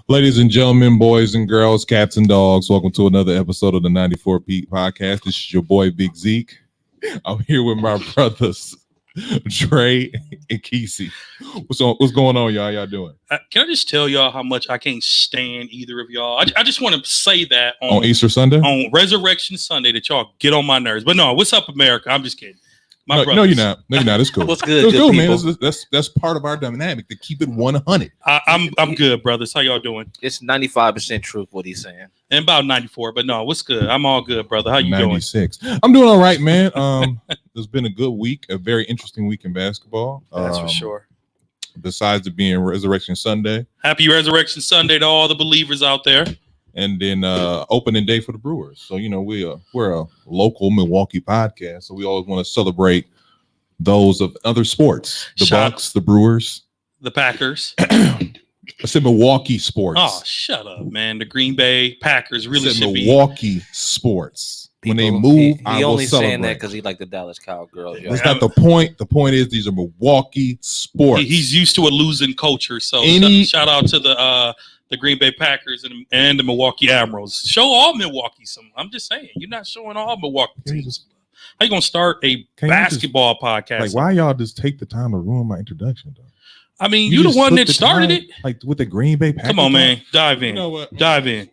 Ladies and gentlemen, boys and girls, cats and dogs, welcome to another episode of the 94 Peak Podcast. This is your boy, Big Zeke. I'm here with my brothers, Dre and Kesey. What's going on, y'all? Y'all doing? Can I just tell y'all how much I can't stand either of y'all? I just want to say that on Easter Sunday? On Resurrection Sunday that y'all get on my nerves. But no, what's up, America? I'm just kidding. No, you're not. No, you're not. It's cool. What's good? It's cool, man. That's part of our dynamic to keep it 100. I'm good, brothers. How y'all doing? It's 95% truth what he's saying, and about 94. But no, what's good? I'm all good, brother. How you 96. doing? I'm doing all right, man. It's been a good week, a very interesting week in basketball. That's for sure. Besides it being Resurrection Sunday, happy Resurrection Sunday to all the believers out there. And then opening day for the Brewers. So, you know, we're a local Milwaukee podcast. So we always want to celebrate those of other sports. The Bucks, the Brewers. The Packers. I said Milwaukee sports. Oh, shut up, man. The Green Bay Packers really should be. Milwaukee sports. When they move, I will only celebrate. Saying that because he like the Dallas Cowgirls. That's not the point. The point is these are Milwaukee sports. He's used to a losing culture. So shout out to the Green Bay Packers and the Milwaukee Admirals. Show all Milwaukee some. I'm just saying, you're not showing all Milwaukee teams. How you gonna start a basketball podcast? Like, why y'all just take the time to ruin my introduction, though? I mean, you the one that started it. Like with the Green Bay Packers. Come on, man. Dive in. You know what? Dive in.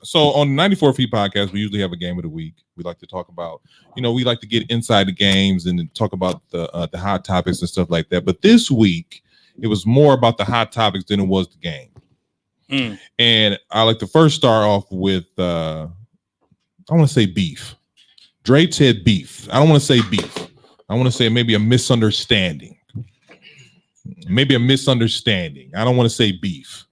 So on the 94 Feet Podcast, we usually have a game of the week. We like to talk about, we like to get inside the games and talk about the hot topics and stuff like that. But this week, it was more about the hot topics than it was the game. And I like to first start off with I want to say beef. Dre said beef. I don't want to say beef. I want to say maybe a misunderstanding. Maybe a misunderstanding. I don't want to say beef.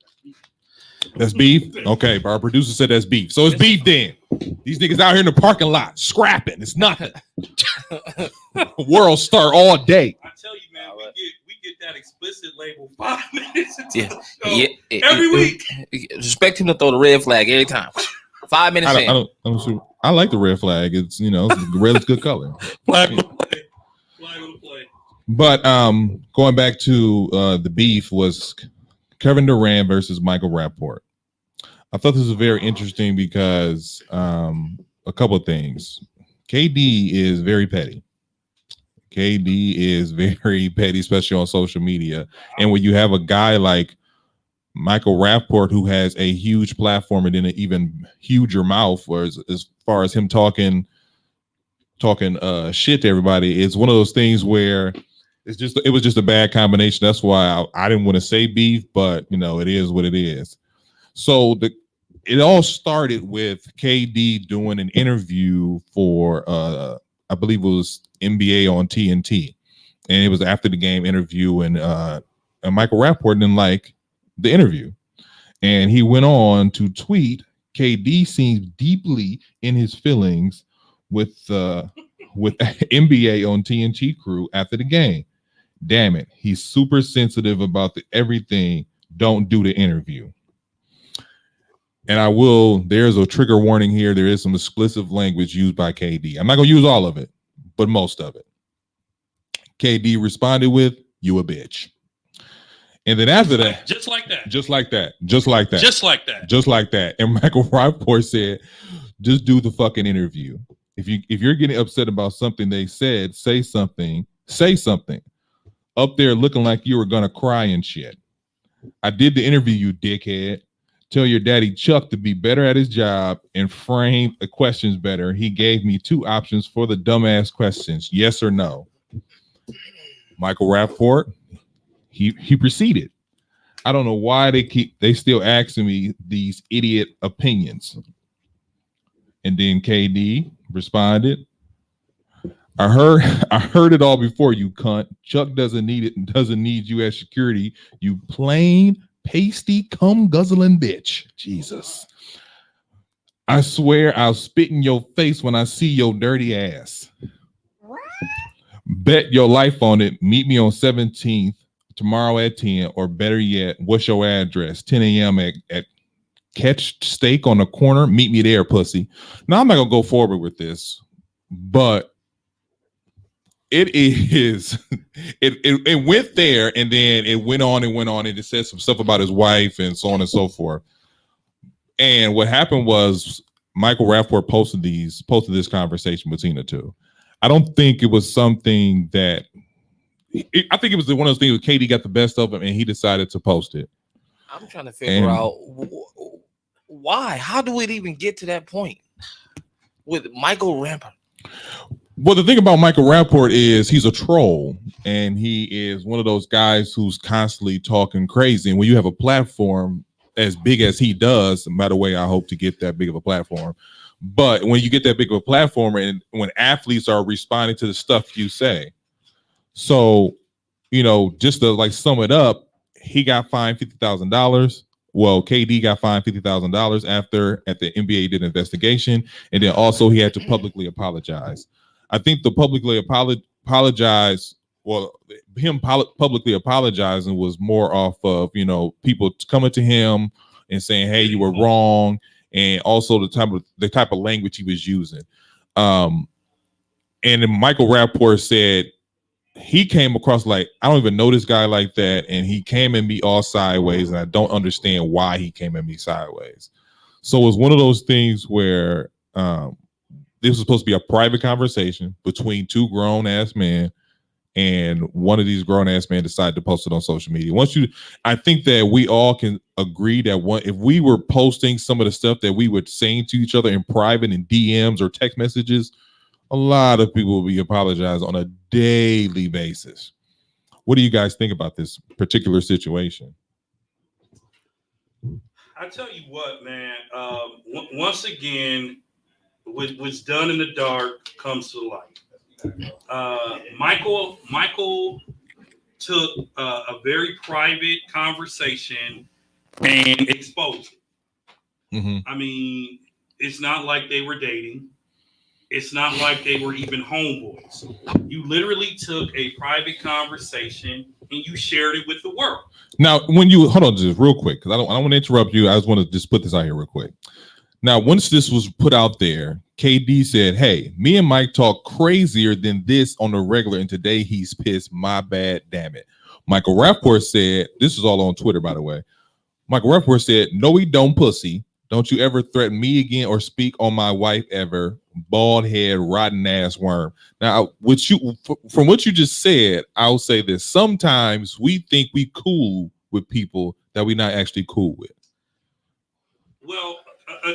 That's beef? Okay, but our producer said that's beef. So it's beef then. These niggas out here in the parking lot scrapping. It's nothing. World star all day. I tell you, man, we get that explicit label 5 minutes into the show every week. Expect him to throw the red flag every time. 5 minutes in. I like the red flag. It's red is good color. Flag will play. But going back to the beef was Kevin Durant versus Michael Rapaport. I thought this was very interesting because a couple of things. KD is very petty. KD is very petty, especially on social media. And when you have a guy like Michael Rapaport who has a huge platform and then an even huger mouth, as far as him talking shit to everybody, it's one of those things where it was just a bad combination. That's why I didn't want to say beef, but it is what it is. So it all started with KD doing an interview for I believe it was NBA on TNT, and it was after the game interview, and Michael Rapaport didn't like the interview, and he went on to tweet, KD seems deeply in his feelings with NBA on TNT crew after the game. Damn it, he's super sensitive about everything. Don't do the interview. And there's a trigger warning here. There is some explicit language used by KD. I'm not going to use all of it, but most of it. KD responded with, "You a bitch." And then after that, just like that. And Michael Rapaport said, "Just do the fucking interview. If you're getting upset about something they said, say something. Say something. Up there looking like you were gonna cry and shit. I did the interview, you dickhead. Tell your daddy Chuck to be better at his job and frame the questions better. He gave me 2 options for the dumbass questions, yes or no." Michael Rapaport, he proceeded. I don't know why they still asking me these idiot opinions. And then KD responded, I heard it all before, you cunt. Chuck doesn't need it and doesn't need you as security, you plain pasty cum guzzling bitch. Jesus. I swear I'll spit in your face when I see your dirty ass. Bet your life on it. Meet me on 17th tomorrow at 10, or better yet, what's your address? 10 a.m. at Catch Steak on the corner. Meet me there, pussy. Now I'm not gonna go forward with this, but It is. It went there, and then it went on and went on, and it said some stuff about his wife and so on and so forth. And what happened was Michael Rapaport posted this conversation between the two. I don't think it was something that. I think it was one of those things where KD got the best of him, and he decided to post it. I'm trying to figure out why. How do it even get to that point with Michael Rapaport? Well, the thing about Michael Rapaport is he's a troll, and he is one of those guys who's constantly talking crazy. And when you have a platform as big as he does, no matter way, I hope to get that big of a platform. But when you get that big of a platform, and when athletes are responding to the stuff you say, so just to like sum it up, he got fined $50,000. Well, KD got fined $50,000 after the NBA did an investigation, and then also he had to publicly apologize. I think the publicly apologize, well, him publicly apologizing was more off of people coming to him and saying, "Hey, you were wrong," and also the type of language he was using. And then Michael Rapaport said he came across like, I don't even know this guy like that, and he came at me all sideways, and I don't understand why he came at me sideways. So it was one of those things where this was supposed to be a private conversation between two grown-ass men, and one of these grown-ass men decided to post it on social media. I think that we all can agree that if we were posting some of the stuff that we were saying to each other in private in DMs or text messages, a lot of people will be apologizing on a daily basis. What do you guys think about this particular situation? I tell you what, man. Once again, what's done in the dark comes to light. Michael took a very private conversation and exposed it. Mm-hmm. I mean, it's not like they were dating. It's not like they were even homeboys. You literally took a private conversation and you shared it with the world. Now, hold on just real quick, because I don't want to interrupt you. I just want to just put this out here real quick. Now, once this was put out there, KD said, "Hey, me and Mike talk crazier than this on the regular, and today he's pissed. My bad, damn it." Michael Rapaport said, this is all on Twitter, by the way. Michael Rapaport said, "No, we don't, pussy. Don't you ever threaten me again or speak on my wife ever. Bald head, rotten ass worm." Now, from what you just said, I'll say this. Sometimes we think we cool with people that we're not actually cool with. Well,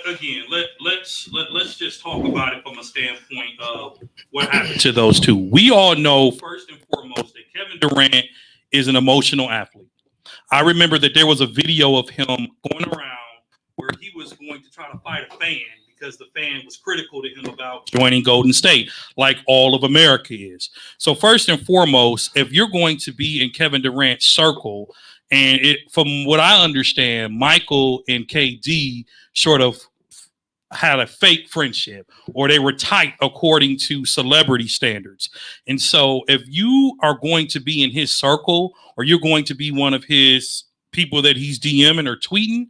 again, let's just talk about it from a standpoint of what happened to those two. We all know, first and foremost, that Kevin Durant is an emotional athlete. I remember that there was a video of him going around where he was going to try to fight a fan because the fan was critical to him about joining Golden State, like all of America is. So first and foremost, if you're going to be in Kevin Durant's circle, and from what I understand, Michael and KD sort of had a fake friendship, or they were tight according to celebrity standards. And so if you are going to be in his circle, or you're going to be one of his people that he's DMing or tweeting,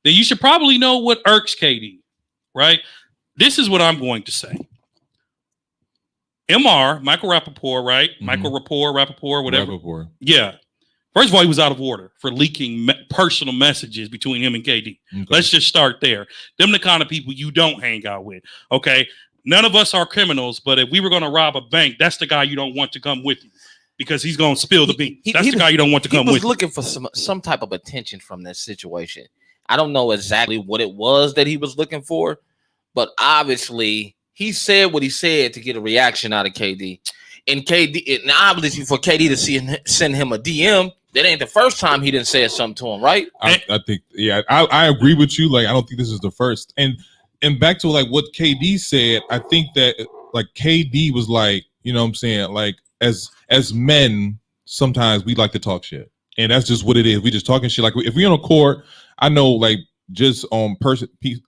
then you should probably know what irks KD, right? This is what I'm going to say. Michael Rapaport, right? Mm-hmm. Michael Rapaport, whatever. Rapaport. Yeah. First of all, he was out of order for leaking personal messages between him and KD. Okay. Let's just start there. Them the kind of people you don't hang out with, okay? None of us are criminals, but if we were going to rob a bank, that's the guy you don't want to come with you because he's going to spill the beans. That's the guy you don't want to come with you. He was looking for some type of attention from that situation. I don't know exactly what it was that he was looking for, but obviously he said what he said to get a reaction out of KD. And obviously for KD to send him a DM, that ain't the first time he didn't say something to him, right? I think, yeah, I agree with you. Like, I don't think this is the first. And back to like what KD said, I think that like KD was like, you know what I'm saying? Like as men, sometimes we like to talk shit. And that's just what it is. We just talking shit. Like if we're on a court, I know like just on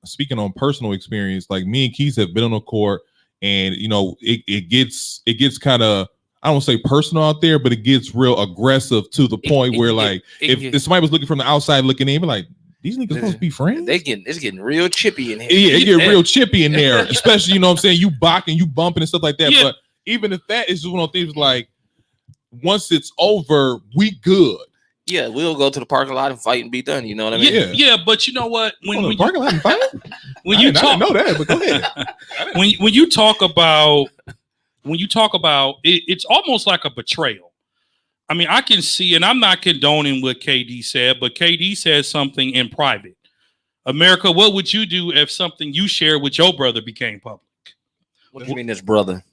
speaking on personal experience, like me and Keith have been on a court, and you know, it gets kind of, I don't say personal out there, but it gets real aggressive to the point where like if somebody was looking from the outside looking in, be like, these niggas supposed to be friends. It's getting real chippy in here. Yeah, it get real chippy in there, especially, you know what I'm saying, you bumping and stuff like that. Yeah. But even if that is just one of those things like once it's over, we good. Yeah, we'll go to the parking lot and fight and be done. You know what I mean? Yeah, but you know what? When the parking lot and fight? when I you didn't know talk, that, but go ahead. when you talk about it, it's almost like a betrayal. I mean, I can see, and I'm not condoning what KD said, but KD said something in private. America, what would you do if something you shared with your brother became public? What do you mean, this brother?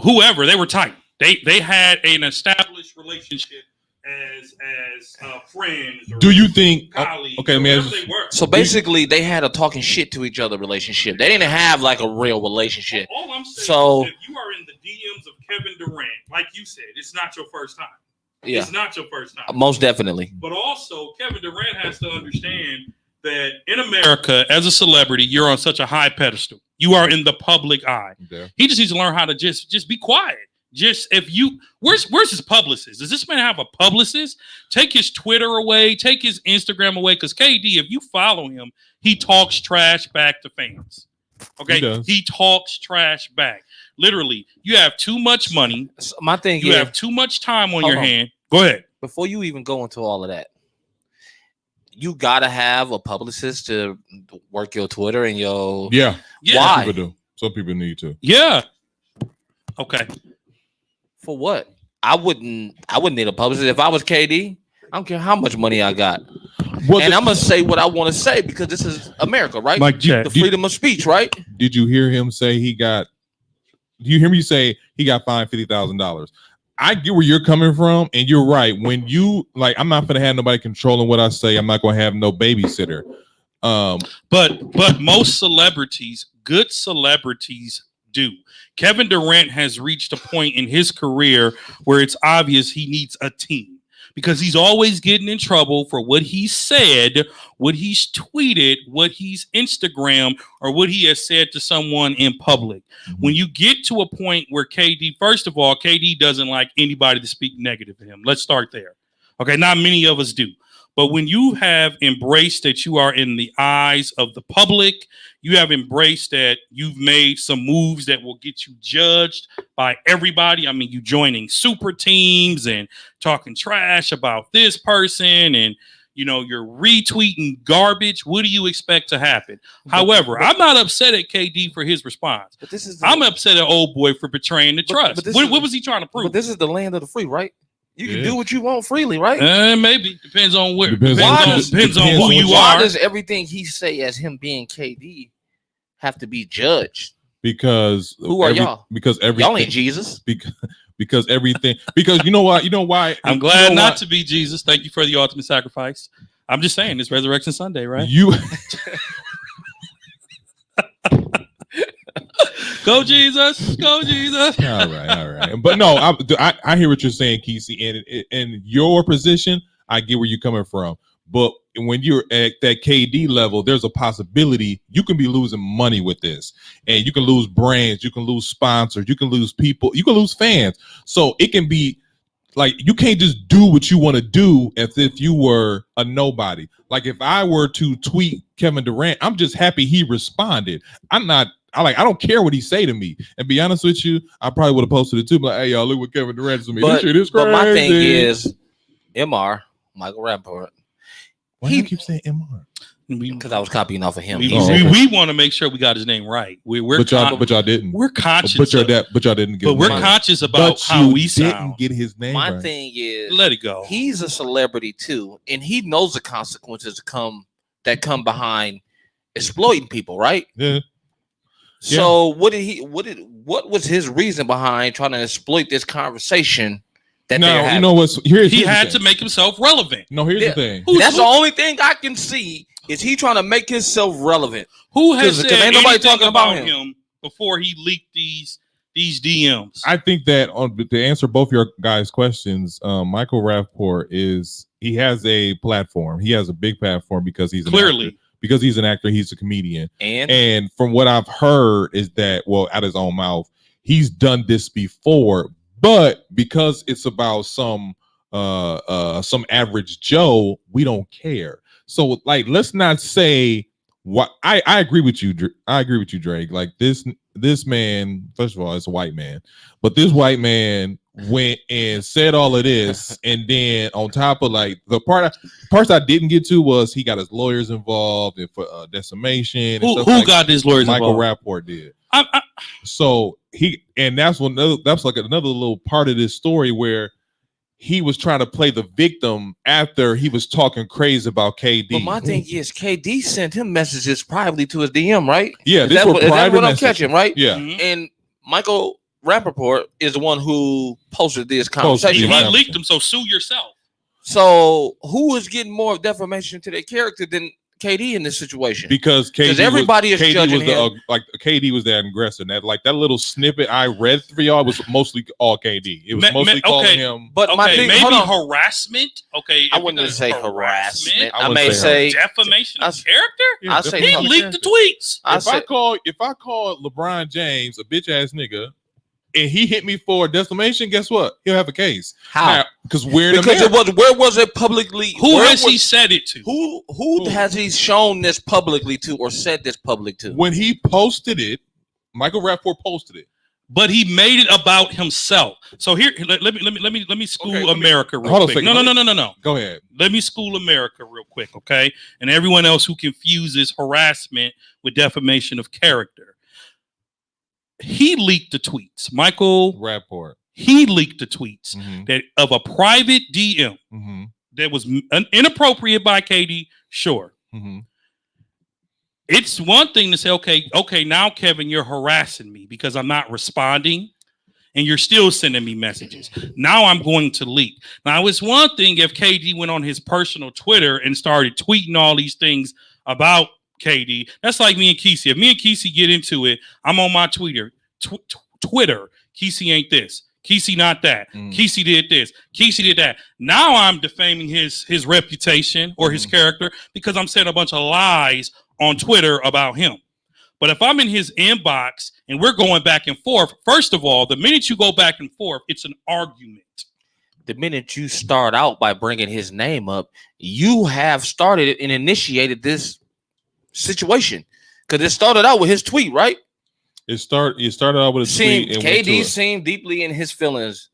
Whoever, they were tight. They had an established relationship as friends. Or do you think? colleagues, Okay, man. So basically, they had a talking shit to each other relationship. They didn't have like a real relationship. All I'm saying So is if you are in the DMs of Kevin Durant, like you said, it's not your first time. yeah, It's not your first time. most definitely. But also, Kevin Durant has to understand that in America, as a celebrity, you're on such a high pedestal. You are in the public eye. Yeah. He just needs to learn how to just be quiet. Just if you, where's his publicist? Does this man have a publicist? Take his Twitter away, take his Instagram away. Because KD, if you follow him, he talks trash back to fans. Okay, he talks trash back. Literally, you have too much money. So my thing You is, have too much time on your hand. Go ahead. before you even go into all of that, you gotta have a publicist to work your Twitter and your Yeah. Why? Some people do. Some people need to. Yeah. Okay. For what? I wouldn't need a publicist if I was KD. I don't care how much money I got. Well, And I'm gonna say what I want to say because this is America, right? Mike Jack. The freedom of speech, right? Did you hear him say he got? Do you hear me say he got fined $50,000? I get where you're coming from, and you're right. When you like, I'm not gonna have nobody controlling what I say. I'm not gonna have no babysitter. But most celebrities, good celebrities, do. Kevin Durant has reached a point in his career where it's obvious he needs a team because he's always getting in trouble for what he said, what he's tweeted, what he's Instagram, or what he has said to someone in public. When you get to a point where KD, first of all, KD doesn't like anybody to speak negative to him. Let's start there. Okay, not many of us do. But when you have embraced that you are in the eyes of the public, you have embraced that you've made some moves that will get you judged by everybody. I mean, you joining super teams and talking trash about this person and, you know, you're retweeting garbage. What do you expect to happen? However, I'm not upset at KD for his response. But this is I'm upset at old boy for betraying the trust. What was he trying to prove? But this is the land of the free, right? You can do what you want freely, right? Maybe depends on where. Depends on who you Why are. does everything he say as him being KD have to be judged? Because who are y'all? Because everything. Y'all ain't Jesus. Because everything. Because you know what? You know why? I'm glad not to be Jesus. Thank you for the ultimate sacrifice. I'm just saying it's Resurrection Sunday, right? You. Go Jesus, go Jesus. All right. But no, I hear what you're saying, Kesey, and in your position, I get where you're coming from. But when you're at that KD level, there's a possibility you can be losing money with this, and you can lose brands, you can lose sponsors, you can lose people, you can lose fans. So it can be like you can't just do what you want to do as if you were a nobody. Like if I were to tweet Kevin Durant, I'm just happy he responded. I don't care what he say to me. And be honest with you, I probably would have posted it too. But hey, y'all, look what Kevin Durant to me. This shit is crazy. But my thing is, Michael Rapaport. Why do you keep saying MR? Because I was copying off of him. We want to make sure we got his name right. But y'all didn't. We're conscious. But y'all didn't get. But we're conscious about how we sound. Didn't get his name. My right. thing is, let it go. He's a celebrity too, and he knows the consequences that come behind exploiting people, right? Yeah. So what was his reason behind trying to exploit this conversation? No, you know what's here. He had to make himself relevant. No, here's the thing. That's the only thing I can see is he trying to make himself relevant. Who has said ain't nobody talking about him before he leaked these DMs? I think that to answer both your guys' questions, Michael Rapaport he has a platform. He has a big platform because he's because he's an actor, he's a comedian. And from what I've heard is that, well, out of his own mouth, he's done this before, but because it's about some average Joe, we don't care. So like, let's not say what I agree with you. I agree with you, Drake. Like this, this man, first of all, it's a white man, but this white man went and said all of this, and then on top of like the parts I didn't get to was he got his lawyers involved and for defamation. And Who like got his lawyers Michael involved? Rapaport did. So that's like another little part of this story where he was trying to play the victim after he was talking crazy about KD. But my thing is, KD sent him messages privately to his DM, right? Yeah, that's what I'm messages. catching, right? Yeah. Mhm. And Michael Rapaport is the one who posted this conversation. He Right? leaked them, so sue yourself. So who is getting more defamation to their character than KD in this situation? Because everybody is judging him. KD was that aggressor. That little snippet I read for y'all was mostly all KD. It was mostly calling him. But okay, my thing, maybe harassment. Okay, I wouldn't say harassment. I I may say defamation of character. Yeah, I say He leaked the tweets. If I call LeBron James a bitch ass nigga, and he hit me for defamation, guess what? He'll have a case. How? Because where was it publicly? Who has he said it to? Who has he shown this publicly to or said this public to? When he posted it, Michael Rapaport posted it. But he made it about himself. So here, let me school America real hold quick. on a second. No. Go ahead. Let me school America real quick, okay? And everyone else who confuses harassment with defamation of character. He leaked the tweets. Michael Rapaport. He leaked the tweets Mm-hmm. that of a private DM Mm-hmm. that was inappropriate by KD. Sure. Mm-hmm. It's one thing to say, okay, now Kevin, you're harassing me because I'm not responding and you're still sending me messages. Now I'm going to leak. Now it's one thing if KD went on his personal Twitter and started tweeting all these things about KD. That's like me and Kesey. If me and Kesey get into it, I'm on my Twitter. Kesey ain't this. Kesey not that. Kesey did this. Kesey did that. Now I'm defaming his reputation or his character because I'm saying a bunch of lies on Twitter about him. But if I'm in his inbox and we're going back and forth, first of all, the minute you go back and forth, it's an argument. The minute you start out by bringing his name up, you have started and initiated this situation because it started out with his tweet, right? It started out with a tweet. And KD seemed deeply in his feelings.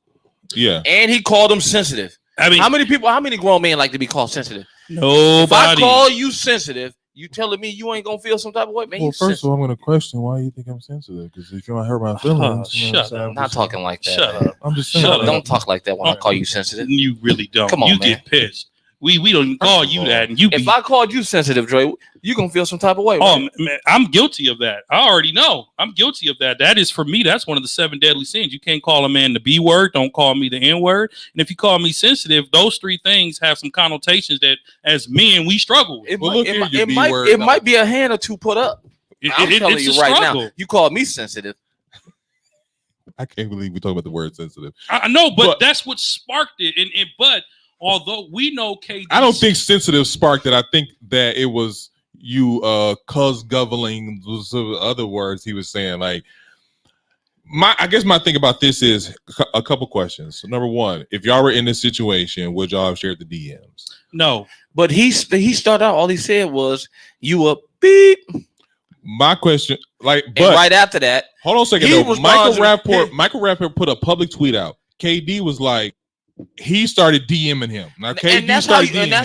Yeah, and he called him sensitive. I mean, how many grown men like to be called sensitive? Nobody. If I call you sensitive, you telling me you ain't gonna feel some type of way, man? Well, first of all, I'm gonna question why you think I'm sensitive. Because if you don't hurt my feelings, shut up. I'm not talking like that. Shut up. I'm just saying. Shut up. Don't talk like that when I call you sensitive. You really don't. Come on, you man. get pissed. We don't even call you that, and if I called you sensitive, Dre, you gonna feel some type of way. Right? Oh man, I'm guilty of that. I already know. I'm guilty of that. That is for me. That's one of the 7 deadly sins. You can't call a man the B word. Don't call me the N word. And if you call me sensitive, those 3 things have some connotations that, as men, we struggle with. It might be a hand or 2 put up. I'm telling you right struggle. now. You called me sensitive. I can't believe we talk about the word sensitive. I know, but that's what sparked it. But although we know KD, I don't think sensitive sparked it. I think that it was you cuz governing other words he was saying. Like I guess my thing about this is a couple questions. So number one, if y'all were in this situation, would y'all have shared the DMs? No. But he started out, all he said was you a beep. My question, but right after that, hold on a second though. Michael Rapaport put a public tweet out. KD was like, he started DMing him. Now, and that's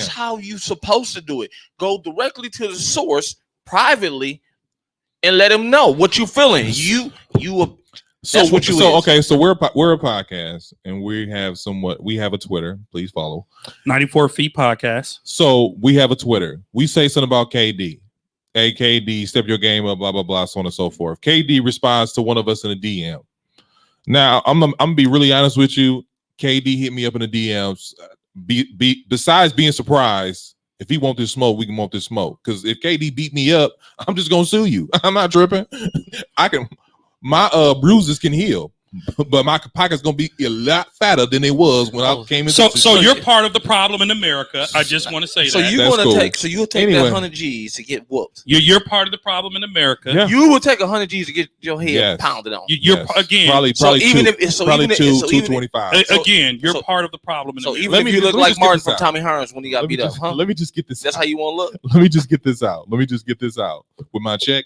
how you supposed to do it. Go directly to the source privately and let him know what you feeling. So we're a podcast and we have a Twitter. Please follow 94 Feet Podcast. So we have a Twitter. We say something about KD. Hey, KD, step your game up, blah, blah, blah, so on and so forth. KD responds to one of us in a DM. Now, I'm gonna be really honest with you. KD hit me up in the DMs. Besides being surprised, if he want this smoke, we can want this smoke. Because if KD beat me up, I'm just gonna sue you. I'm not tripping. My bruises can heal, but my pocket's gonna be a lot fatter than it was when I came into. So you're part of the problem in America. I just want to say that. You'll take that 100 G's to get whooped. You're part of the problem in America. Yeah. You will take 100 G's to get your head pounded on. Again, probably 225. Again, you're part of the problem. So even if you look like Martin from Tommy Hearns when he got beat up, let me just get this. That's how you want to look. Let me just get this out. With my check.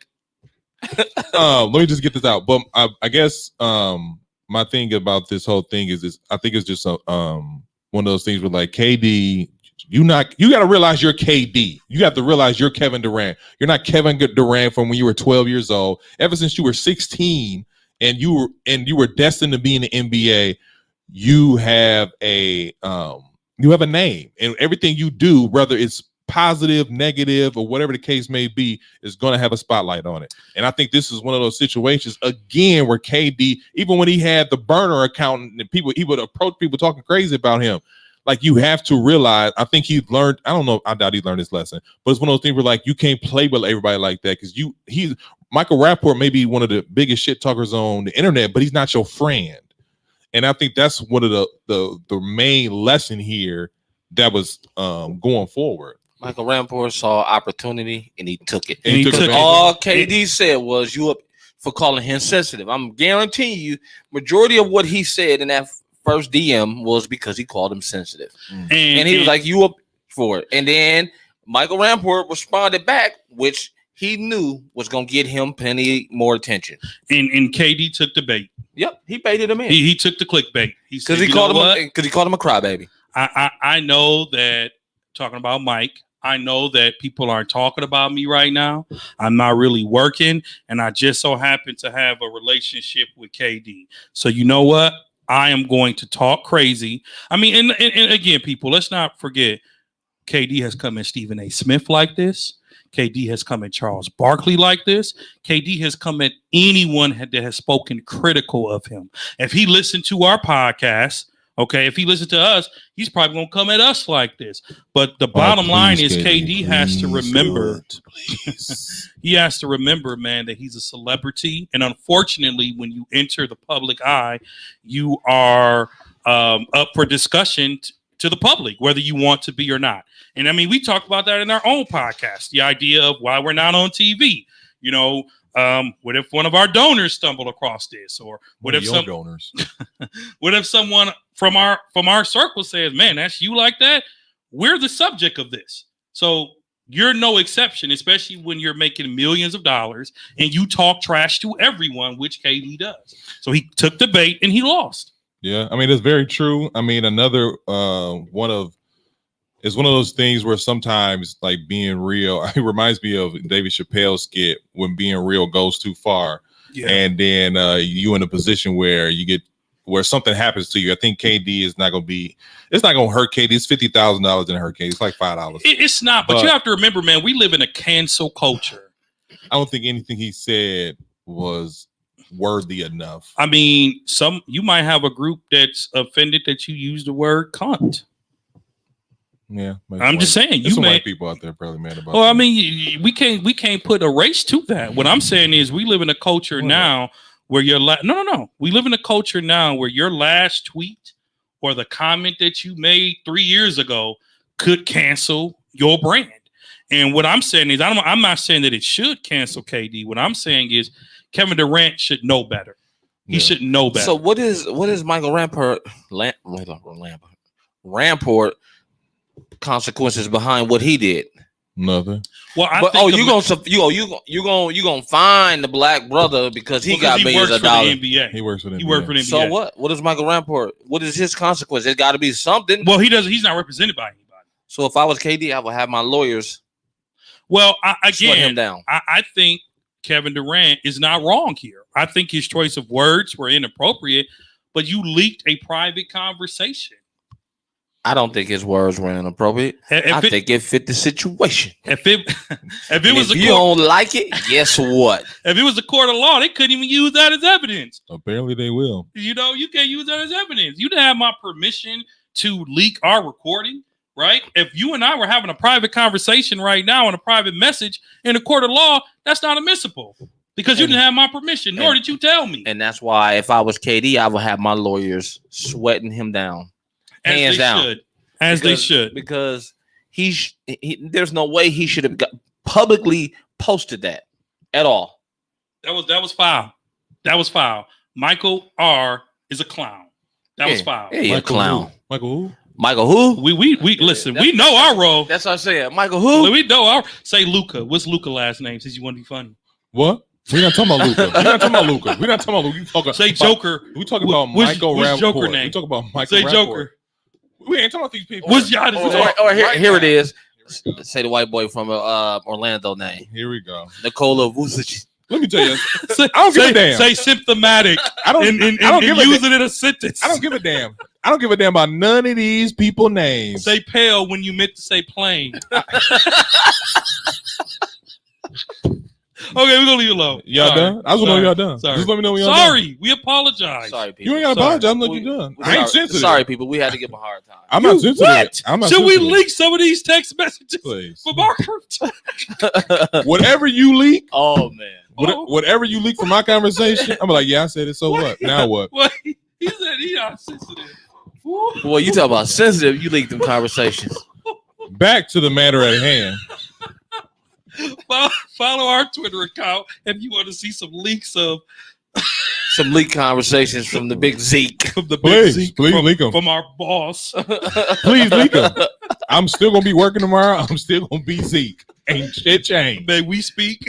Let me just get this out. But I guess my thing about this whole thing is I think it's just one of those things where like KD, you got to realize you're KD. You have to realize you're Kevin Durant. You're not Kevin Durant from when you were 12 years old. Ever since you were 16 and you were destined to be in the NBA, you have a name, and everything you do, whether it's positive, negative, or whatever the case may be, is going to have a spotlight on it. And I think this is one of those situations again where KD, even when he had the burner account and he would approach people talking crazy about him. Like, you have to realize, I think he learned, I don't know, I doubt he learned his lesson, but it's one of those things where like you can't play with everybody like that, because Michael Rapaport may be one of the biggest shit talkers on the internet, but he's not your friend. And I think that's one of the main lesson here that was going forward. Michael Rapaport saw opportunity and he took it. And he took it. All KD said was, you up for calling him sensitive. I'm guaranteeing you, majority of what he said in that first DM was because he called him sensitive. And he was like, you up for it. And then Michael Rapaport responded back, which he knew was going to get him plenty more attention. And KD took the bait. Yep, he baited him in. He took the clickbait. Because he called him a crybaby. I know that, talking about Mike, I know that people aren't talking about me right now. I'm not really working, and I just so happen to have a relationship with KD. So you know what? I am going to talk crazy. I mean, and again, people, let's not forget, KD has come in Stephen A. Smith like this. KD has come at Charles Barkley like this. KD has come at anyone that has spoken critical of him. If he listened to our podcast, okay, if he listened to us, he's probably going to come at us like this. But the bottom line is KD has to remember, he has to remember, man, that he's a celebrity. And unfortunately, when you enter the public eye, you are up for discussion to the public, whether you want to be or not. And I mean, we talked about that in our own podcast, the idea of why we're not on TV. You know, what if one of our donors stumbled across this, or what if some donors? What if someone from our circle says, "Man, that's you like that"? We're the subject of this, so you're no exception, especially when you're making millions of dollars and you talk trash to everyone, which KD does. So he took the bait and he lost. Yeah, I mean, it's very true. I mean, another it's one of those things where sometimes, like, being real, it reminds me of David Chappelle's skit, when being real goes too far. Yeah. And then you in a position where something happens to you. I think KD is not going to be, it's not going to hurt KD. It's $50,000 in hurt KD. It's like $5. It's not, but you have to remember, man, we live in a cancel culture. I don't think anything he said was worthy enough. I mean, you might have a group that's offended that you use the word cunt. Yeah, I'm just saying, you white people out there probably mad about. Well, that. I mean, we can't put a race to that. What I'm saying is, we live in a culture now where your we live in a culture now where your last tweet or the comment that you made 3 years ago could cancel your brand. And what I'm saying is, I'm not saying that it should cancel KD. What I'm saying is, Kevin Durant should know better. He should know better. So what is Michael Rapaport consequences behind what he did? Nothing. Well, you gonna find the black brother because he got millions of dollars. He works for the NBA. He works for the NBA. So what? What is Michael Rapaport? What is his consequence? There's got to be something. Well, he's not represented by anybody. So if I was KD, I would have my lawyers. Well, shut him down. I think Kevin Durant is not wrong here. I think his choice of words were inappropriate, but you leaked a private conversation. I don't think his words were inappropriate. I think it fit the situation. If you don't like it, guess what? If it was a court of law, they couldn't even use that as evidence. Apparently they will. You know, you can't use that as evidence. You didn't have my permission to leak our recording, right? If you and I were having a private conversation right now on a private message in a court of law, that's not admissible because you didn't have my permission, nor did you tell me. And that's why if I was KD, I would have my lawyers sweating him down. Hands down. They should. Because there's no way he should have publicly posted that at all. That was foul. That was foul. Michael R is a clown. That was foul. Yeah, a clown. Michael who? We listen. We know our role. That's what I said. Michael who? We know our. Say Luca. What's Luca's last name? Since you want to be funny. What? We're not talking about Luka. We're not talking about Luka. We're not talking about Luka. We talking Say about, Joker. We talking about Michael which Rapaport. Joker name? We talking about Michael Say Rapaport. Joker. We ain't talking about these people. What's Giannis? Here it is. Say the white boy from Orlando name. Here we go. Nikola Vucevic. Let me tell you. I don't give a damn. Say symptomatic. I don't give a use it in a sentence. I don't give a damn. I don't give a damn about none of these people names. Say pale when you meant to say plain. Okay, we're gonna leave it alone. Y'all done? I just want to know y'all done. Sorry. Just let me know when y'all Sorry, we apologize. Sorry, people. You ain't gotta apologize. I'm letting you done. I ain't sensitive. Sorry, people. We had to give him a hard time. I'm not sensitive. What? I'm not Should sensitive. we leak some of these text messages Please. for Marker? Whatever you leak, Oh man. whatever you leak from my conversation, I'm like, yeah, I said it. So what? Now what? What? He said he not sensitive. Well, you talk about sensitive. You leaked them conversations. Back to the matter at hand. Follow our Twitter account if you want to see some leaks of Some leak conversations from the big Zeke. from the big Please Zeke leak them. from our boss. Please leak them. I'm still gonna be working tomorrow. I'm still gonna be Zeke. Ain't shit changed. May we speak?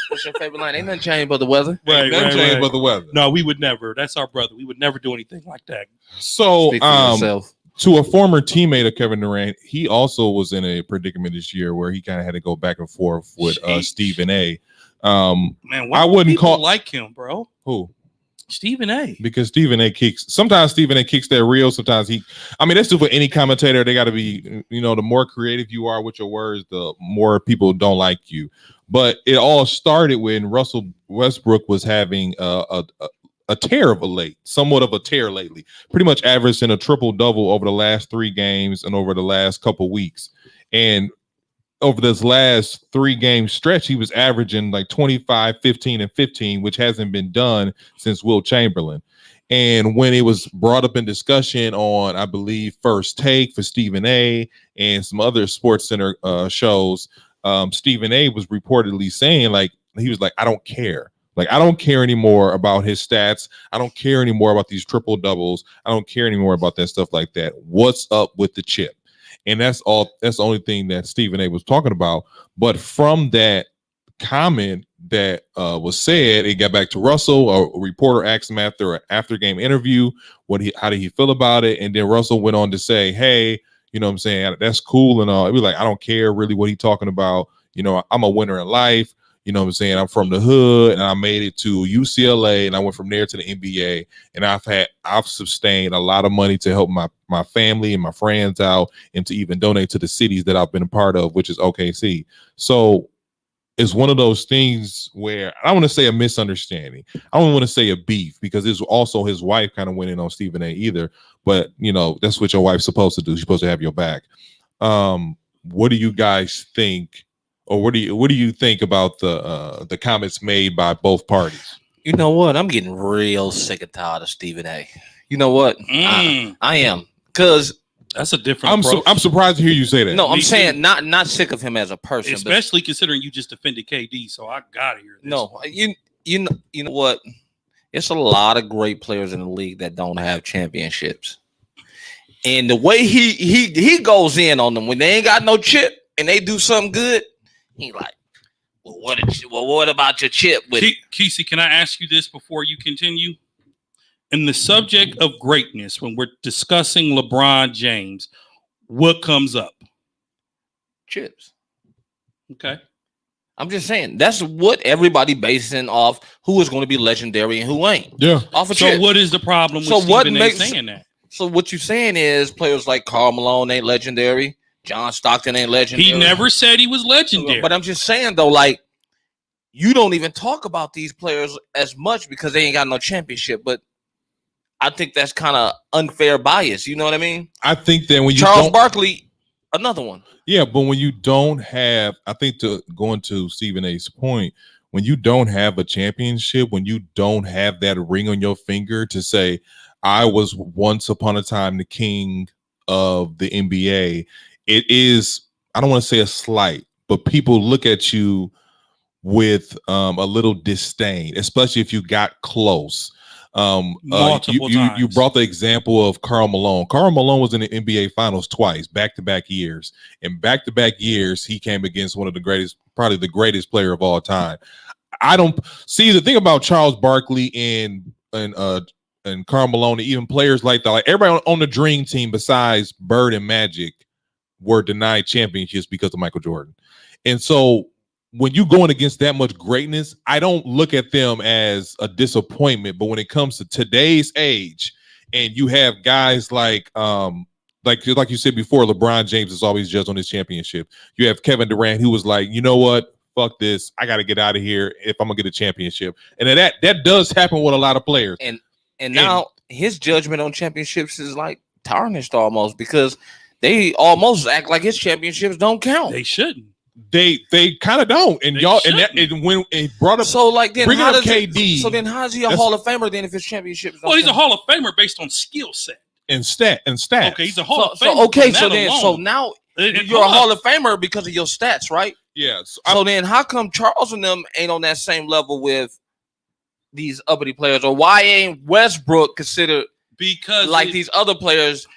What's your favorite line? Ain't nothing changed but the weather. Ain't nothing changed but the weather. No, we would never. That's our brother. We would never do anything like that. So, Speak for yourself. to a former teammate of Kevin Durant, he also was in a predicament this year where he kind of had to go back and forth with Stephen A. Man, why I wouldn't people call like him, bro. who Stephen A. because Stephen A. kicks. Sometimes Stephen A. kicks that real. Sometimes he. I mean, that's just for any commentator. They got to be. You know, the more creative you are with your words, the more people don't like you. But it all started when Russell Westbrook was having a tear of a late, somewhat of a tear lately. Pretty much averaging a triple double over the last 3 games and over the last couple weeks. And over this last 3 game stretch, he was averaging like 25, 15, and 15, which hasn't been done since Will Chamberlain. And when it was brought up in discussion on, I believe, First Take for Stephen A. and some other Sports Center shows, Stephen A. was reportedly saying, like, he was like, I don't care. Like, I don't care anymore about his stats. I don't care anymore about these triple doubles. I don't care anymore about that stuff like that. What's up with the chip? And that's all. That's the only thing that Stephen A. was talking about. But from that comment that was said, it got back to Russell. A reporter asked him after an after-game interview, how did he feel about it? And then Russell went on to say, hey, you know what I'm saying? That's cool and all. It was like, I don't care really what he's talking about. You know, I'm a winner in life. You know what I'm saying? I'm from the hood and I made it to UCLA and I went from there to the NBA. And I've sustained a lot of money to help my family and my friends out and to even donate to the cities that I've been a part of, which is OKC. So it's one of those things where I don't want to say a misunderstanding. I don't want to say a beef because it's also his wife kind of went in on Stephen A. either. But, you know, that's what your wife's supposed to do. She's supposed to have your back. What do you guys think? Or what do you think about the comments made by both parties? You know what? I'm getting real sick and tired of Stephen A. You know what? I am, because that's a different. I'm surprised to hear you say that. No, I'm saying not sick of him as a person, especially considering you just defended KD. So I gotta hear this. No, you know what? It's a lot of great players in the league that don't have championships, and the way he goes in on them when they ain't got no chip and they do something good. He like, what about your chip? Kesey, can I ask you this before you continue? In the subject of greatness, when we're discussing LeBron James, what comes up? Chips. Okay. I'm just saying that's what everybody basing off who is going to be legendary and who ain't. Yeah. Off of so chips. What is the problem with Stephen A saying that? So what you're saying is players like Karl Malone ain't legendary. John Stockton ain't legendary. He never said he was legendary. But I'm just saying, though, like, you don't even talk about these players as much because they ain't got no championship. But I think that's kind of unfair bias. You know what I mean? I think that when you Charles Barkley, another one. Yeah, but when you don't have, I think to going to Stephen A.'s point, when you don't have a championship, when you don't have that ring on your finger to say, I was once upon a time the king of the NBA, it is, I don't want to say a slight, but people look at you with a little disdain, especially if you got close. Multiple times. You brought the example of Karl Malone. Karl Malone was in the NBA Finals twice, back-to-back years. And back-to-back years, he came against one of the greatest, probably the greatest player of all time. I don't see the thing about Charles Barkley and Karl Malone, and even players like that. Like everybody on the Dream Team besides Bird and Magic were denied championships because of Michael Jordan. And so when you're going against that much greatness, I don't look at them as a disappointment. But when it comes to today's age, and you have guys like you said before, LeBron James is always judged on his championship. You have Kevin Durant, who was like, you know what? Fuck this. I got to get out of here if I'm gonna get a championship. And that does happen with a lot of players. And now his judgment on championships is like tarnished almost, because they almost act like his championships don't count. They shouldn't. They kind of don't. And when it brought up, so like then bringing how up does KD. So then how is he a Hall of Famer then if his championships don't Well, he's count? a Hall of Famer based on skill set and stats. Okay, he's a Hall of Famer. So okay, so alone. now you're a Hall of Famer because of your stats, right? Yeah. So then how come Charles and them ain't on that same level with these uppity players? Or why ain't Westbrook considered because like these other players?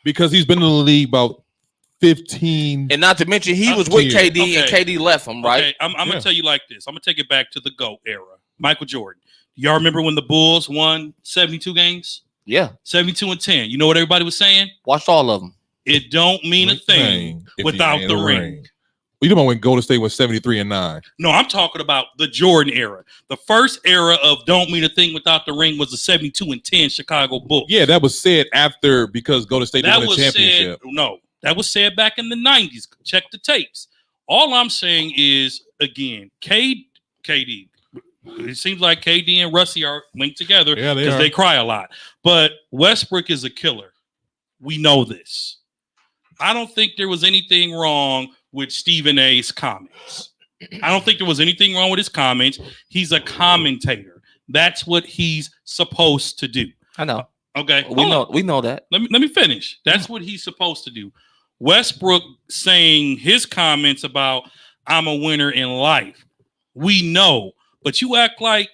Because he's been in the league about 15. And not to mention he was with KD and KD left him, right? Okay, I'm gonna tell you like this. I'm gonna take it back to the GOAT era. Michael Jordan. Y'all remember when the Bulls won 72 games? Yeah. 72-10. You know what everybody was saying? Watched all of them. It don't mean a thing without the ring. You talking about when Golden State was 73-9? No, I'm talking about the Jordan era. The first era of don't mean a thing without the ring was the 72-10 Chicago Bulls. Yeah, that was said after because Golden State won a championship. That was said back in the 90s. Check the tapes. All I'm saying is, again, KD. It seems like KD and Russie are linked together because they cry a lot. But Westbrook is a killer. We know this. I don't think there was anything wrong with Stephen A's comments. I don't think there was anything wrong with his comments. He's a commentator. That's what he's supposed to do. I know. Okay. We know that. Let me finish. That's what he's supposed to do. Westbrook saying his comments about I'm a winner in life. We know, but you act like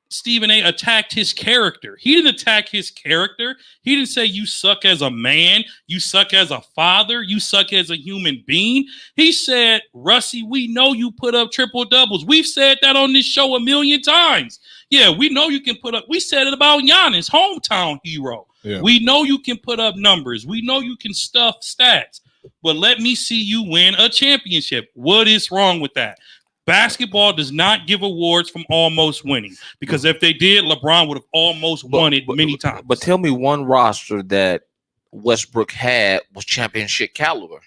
Stephen A attacked his character. He didn't attack his character. He didn't say you suck as a man, you suck as a father, you suck as a human being. He said, Russie, we know you put up triple doubles. We've said that on this show a million times. Yeah, we know you can put up. We said it about Giannis, hometown hero. Yeah. We know you can put up numbers. We know you can stuff stats. But let me see you win a championship. What is wrong with that? Basketball does not give awards from almost winning, because if they did, LeBron would have almost won it many times. But tell me one roster that Westbrook had was championship caliber.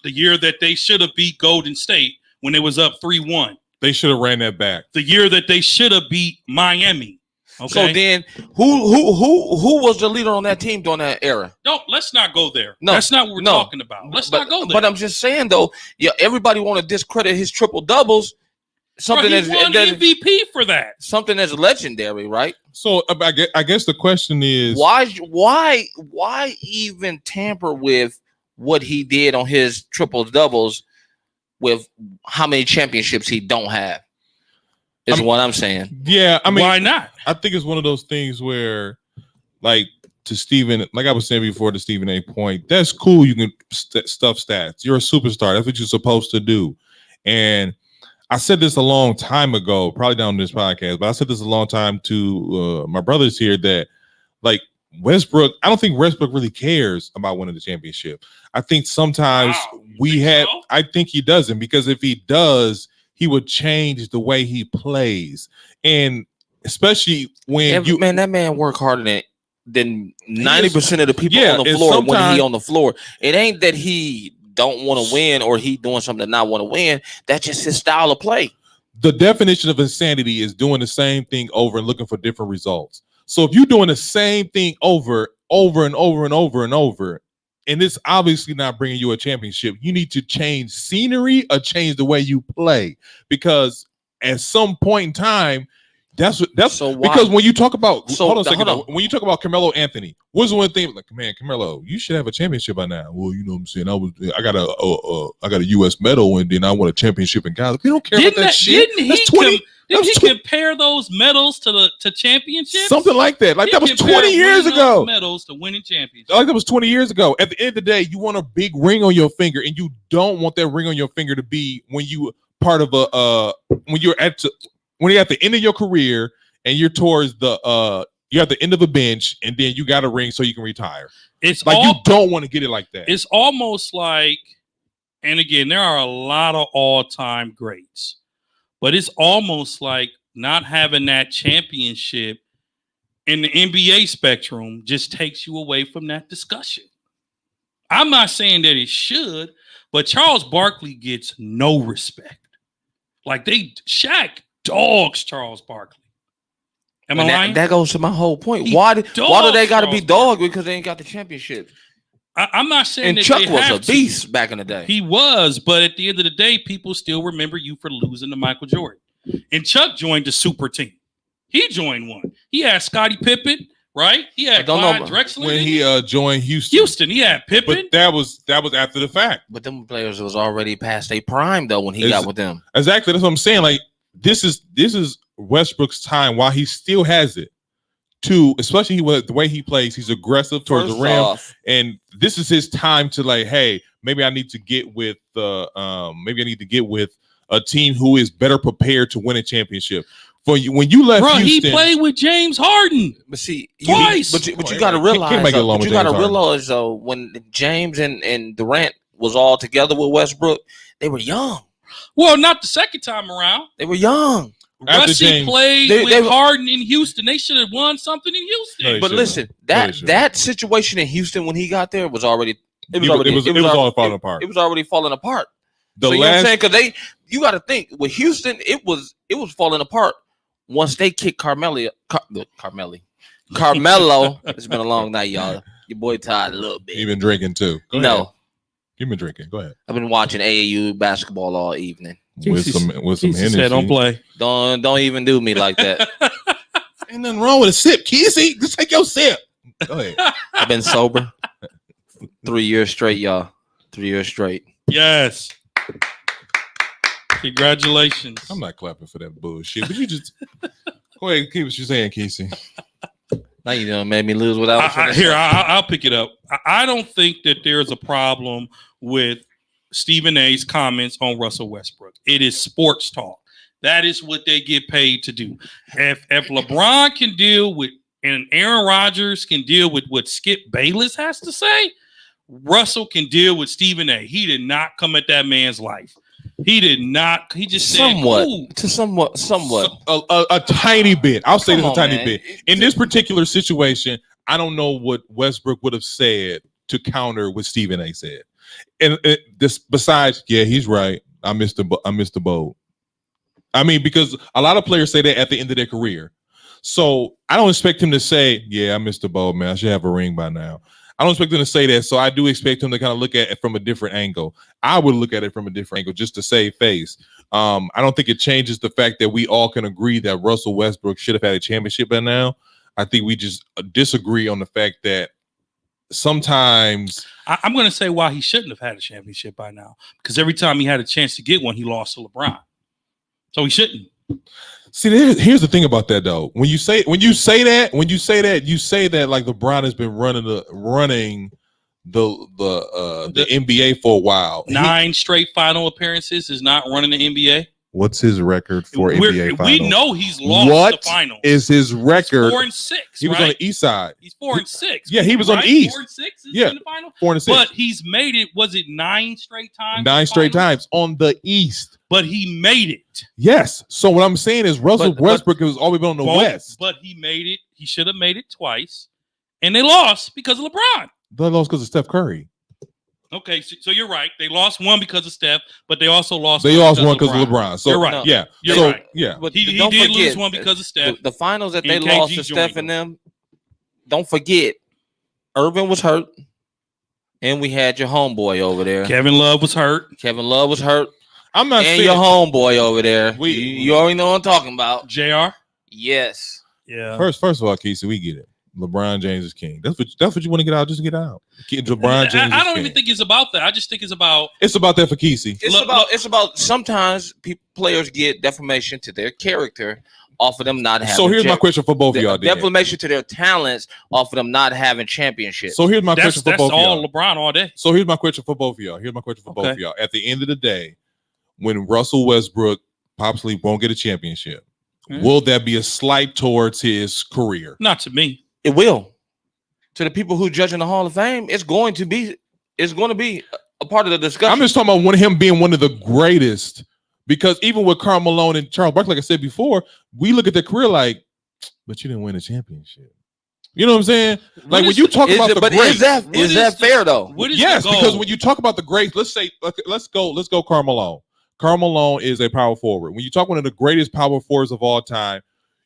The year that they should have beat Golden State when it was up 3-1. They should have ran that back. The year that they should have beat Miami. Okay. So then, who was the leader on that team during that era? No, let's not go there. No, that's not what we're talking about. Let's not go there. But I'm just saying though, yeah, everybody want to discredit his triple doubles. Something that's won MVP for that. Something that's legendary, right? So I guess the question is why even tamper with what he did on his triple doubles with how many championships he don't have? Is what I'm saying. Yeah, I mean, why not? I think it's one of those things where, like, to Stephen, like I was saying before, to Stephen A point, that's cool. You can stuff stats. You're a superstar. That's what you're supposed to do. And I said this a long time ago, probably down on this podcast, but I said this a long time to my brothers here that, like, Westbrook, I don't think Westbrook really cares about winning the championship. I think sometimes I think he doesn't, because if he does, he would change the way he plays. And especially when that man work harder than 90% of the people on the floor when he on the floor. It ain't that he don't want to win or he doing something to not want to win. That's just his style of play. The definition of insanity is doing the same thing over and looking for different results. So if you're doing the same thing over and over, and it's obviously not bringing you a championship, you need to change scenery or change the way you play, because at some point in time, that's because when you talk about when you talk about Carmelo Anthony, what's the one thing like, man, Carmelo, you should have a championship by now. Well, you know what I'm saying? I got a US medal and then I won a championship in college. We don't care about that shit. Didn't he compare those medals to championships? Something like that. Like that was 20 years ago. Medals to winning championships. Like that was 20 years ago. At the end of the day, you want a big ring on your finger, and you don't want that ring on your finger to be when you part of when you're at when you're at the end of your career and you're towards you're at the end of the bench, and then you got a ring so you can retire. It's like you don't want to get it like that. It's almost like, and again, there are a lot of all-time greats, but it's almost like not having that championship in the NBA spectrum just takes you away from that discussion. I'm not saying that it should, but Charles Barkley gets no respect. Like Shaq dogs Charles Barkley. Am I lying? That goes to my whole point. Why do they got to be dogged because they ain't got the championship? I'm not saying and that Chuck they was have a beast back in the day. He was, but at the end of the day, people still remember you for losing to Michael Jordan. And Chuck joined the super team. He joined one. He had Scottie Pippen, right? He had Clyde Drexler when he joined Houston. Houston, he had Pippen. But that was after the fact. But them players was already past their prime though when he got with them. Exactly, that's what I'm saying. Like this is Westbrook's time while he still has it. Especially the way he plays, he's aggressive towards the rim, and this is his time to like, hey, maybe I need to get with a team who is better prepared to win a championship. For you, when you left Houston, he played with James Harden. But see, twice. But you got to realize, though, when James and Durant was all together with Westbrook, they were young. Well, not the second time around. They were young. Russie played with Harden in Houston. They should have won something in Houston. But listen, that situation in Houston when he got there was already all falling apart. It was already falling apart. You know what I'm saying? Because you got to think with Houston, it was falling apart once they kicked Carmelo. It's been a long night, y'all. Your boy tired a little bit. You've been drinking too. Go ahead. You've been drinking. Go ahead. I've been watching AAU basketball all evening. With some Hennessy. Said, don't play. Don't even do me like that. Ain't nothing wrong with a sip, Kesey. Just take your sip. Go ahead. I've been sober 3 years straight, y'all. 3 years straight. Yes. Congratulations. I'm not clapping for that bullshit, but you just go ahead. Keep what you're saying, Kesey. Now you done made me lose without. I'll pick it up. I don't think that there's a problem with Stephen A's comments on Russell Westbrook. It is sports talk. That is what they get paid to do. If LeBron can deal with and Aaron Rodgers can deal with what Skip Bayless has to say, Russell can deal with Stephen A. He did not come at that man's life. He did not. He just somewhat. A tiny bit. I'll say this a tiny bit. In this particular situation, I don't know what Westbrook would have said to counter what Stephen A said. And this, besides, yeah, he's right. I missed the boat. I mean, because a lot of players say that at the end of their career. So I don't expect him to say, yeah, I missed the boat, man. I should have a ring by now. I don't expect him to say that. So I do expect him to kind of look at it from a different angle. I would look at it from a different angle just to save face. I don't think it changes the fact that we all can agree that Russell Westbrook should have had a championship by now. I think we just disagree on the fact that sometimes I'm going to say why he shouldn't have had a championship by now, because every time he had a chance to get one, he lost to LeBron. So he shouldn't. See, here's the thing about that though. When you say that like LeBron has been running the NBA for a while. 9 straight final appearances is not running the NBA. What's his record for NBA finals? We know he's lost the finals. What is his record? He's 4-6. He was on the East side. He's 4-6. Yeah, he was on the East. 4-6 in the final. 4-6. But he's made it. Was it 9 straight times? 9 straight times on the East. But he made it. Yes. So what I'm saying is Russell Westbrook has always been on the West. But he made it. He should have made it twice, and they lost because of LeBron. They lost because of Steph Curry. Okay, so you're right. They lost one because of Steph, but they also lost. They lost one because of LeBron. So you're right. Yeah, you're right. Yeah, but he did lose one because of Steph. The finals that they lost to Steph and them. Don't forget, Irvin was hurt, and we had your homeboy over there. Kevin Love was hurt. I'm not saying your homeboy over there. You already know what I'm talking about. JR. Yes. Yeah. First of all, Kesey, we get it. LeBron James is king. That's what you want to get out. Just get out. LeBron James. I don't even think it's about that. I just think it's about that for Kesey. It's about sometimes players get defamation to their character off of them not having. So here's my question for both of y'all. Defamation to their talents off of them not having championships. So here's my question for both of y'all. That's all LeBron all day. So here's my question for both of y'all. Both of y'all. At the end of the day, when Russell Westbrook possibly won't get a championship, will that be a slight towards his career? Not to me. It will. To the people who judge in the Hall of Fame, it's going to be a part of the discussion. I'm just talking about him being one of the greatest, because even with Karl Malone and Charles Barkley, like I said before, we look at their career like, but you didn't win a championship. You know what I'm saying? Like when you talk about the greats, is that fair though? Yes, because when you talk about the greats, let's go Karl Malone. Karl Malone is a power forward. When you talk one of the greatest power forwards of all time,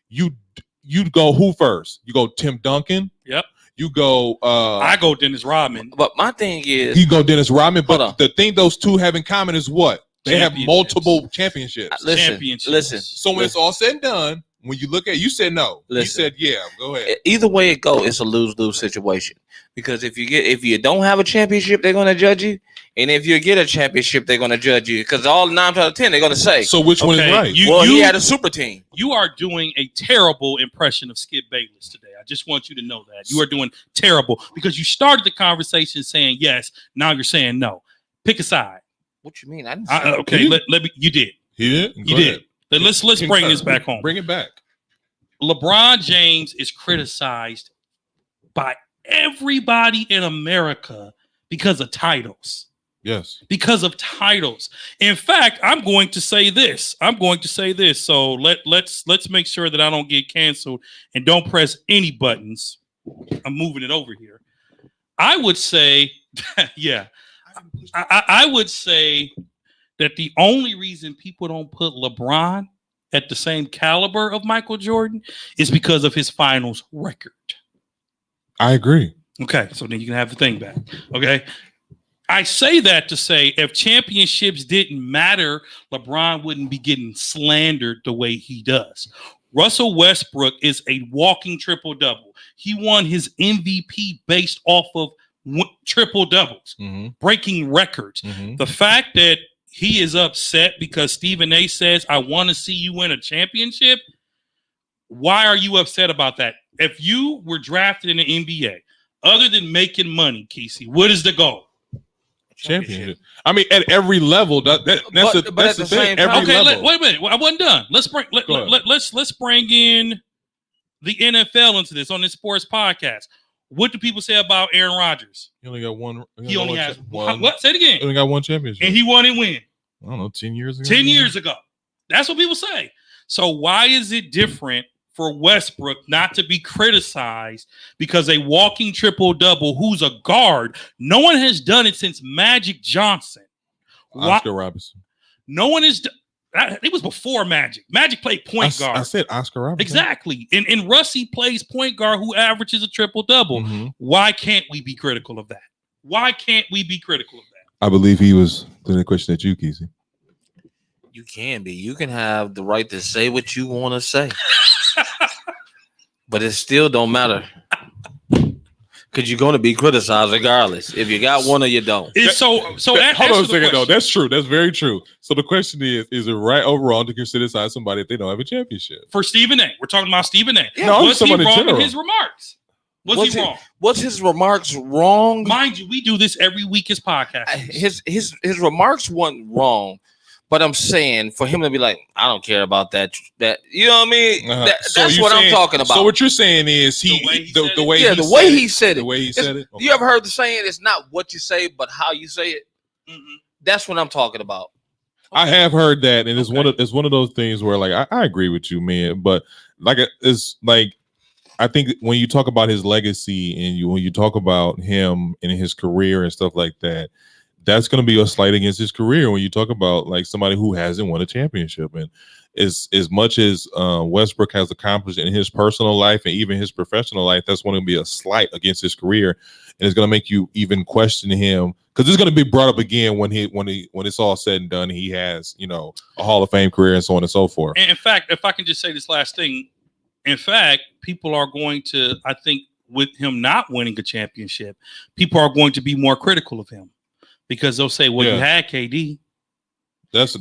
you go who first? You go Tim Duncan. Yep. You go. I go Dennis Rodman. But my thing is, you go Dennis Rodman. But the thing those two have in common is what? They have multiple championships. Listen. So when it's all said and done, when you look at, you said no. You said yeah. Go ahead. Either way it go, it's a lose-lose situation. Because if you don't have a championship, they're gonna judge you, and if you get a championship, they're gonna judge you. Because all 9 out of 10, they're gonna say. So which one is right? He had a super team. You are doing a terrible impression of Skip Bayless today. I just want you to know that you are doing terrible because you started the conversation saying yes. Now you're saying no. Pick a side. What you mean? I didn't say okay. Let me. You did. He did. You did. Let's bring this back home. Bring it back. LeBron James is criticized by everybody in America because of titles. Yes. Because of titles. In fact, I'm going to say this. So let's make sure that I don't get canceled and don't press any buttons. I'm moving it over here. I would say, yeah. I would say that the only reason people don't put LeBron at the same caliber of Michael Jordan is because of his finals record. I agree. Okay, so then you can have the thing back. Okay. I say that to say if championships didn't matter, LeBron wouldn't be getting slandered the way he does. Russell Westbrook is a walking triple-double. He won his MVP based off of triple doubles, breaking records. The fact that he is upset because Stephen A says, I want to see you win a championship. Why are you upset about that? If you were drafted in the NBA, other than making money, Kesey, what is the goal? Championship. I mean, at every level, that's the thing. Every level. Wait a minute. I wasn't done. Let's bring in the NFL into this on this sports podcast. What do people say about Aaron Rodgers? He only got one. He only has one. What? Say it again. He only got one championship. And he won it when? I don't know, 10 years ago. 10 years ago. That's what people say. So why is it different for Westbrook not to be criticized because a walking triple-double who's a guard, no one has done it since Magic Johnson. Oscar Robertson. No one is. It was before Magic. Magic played point guard. I said Oscar Robertson. Exactly. And Russie plays point guard who averages a triple-double. Why can't we be critical of that? Why can't we be critical of that? I believe he was the question at you, Kesey. You can be. You can have the right to say what you want to say. But it still don't matter. Because you're going to be criticized regardless. If you got one or you don't. Hold on a second, though. That's true. That's very true. So the question is it right or wrong to criticize somebody if they don't have a championship? For Stephen A. We're talking about Stephen A. Yeah, was he wrong in his remarks? Was he wrong? Was his remarks wrong? Mind you, we do this every week as podcast. His remarks weren't wrong. But I'm saying for him to be like, I don't care about that. You know what I mean? That's what I'm talking about. So what you're saying is the way he said it. Okay. You ever heard the saying? It's not what you say, but how you say it. That's what I'm talking about. I have heard that, and it's one of those things where like I agree with you, man. But like it's like I think when you talk about his legacy and when you talk about him and his career and stuff like that. That's going to be a slight against his career when you talk about like somebody who hasn't won a championship. And as much as Westbrook has accomplished in his personal life and even his professional life, that's going to be a slight against his career, and it's going to make you even question him because it's going to be brought up again when it's all said and done. He has a Hall of Fame career and so on and so forth. And in fact, if I can just say this last thing, in fact, people are going to, I think, with him not winning a championship, people are going to be more critical of him. Because they'll say, well, you had KD. That's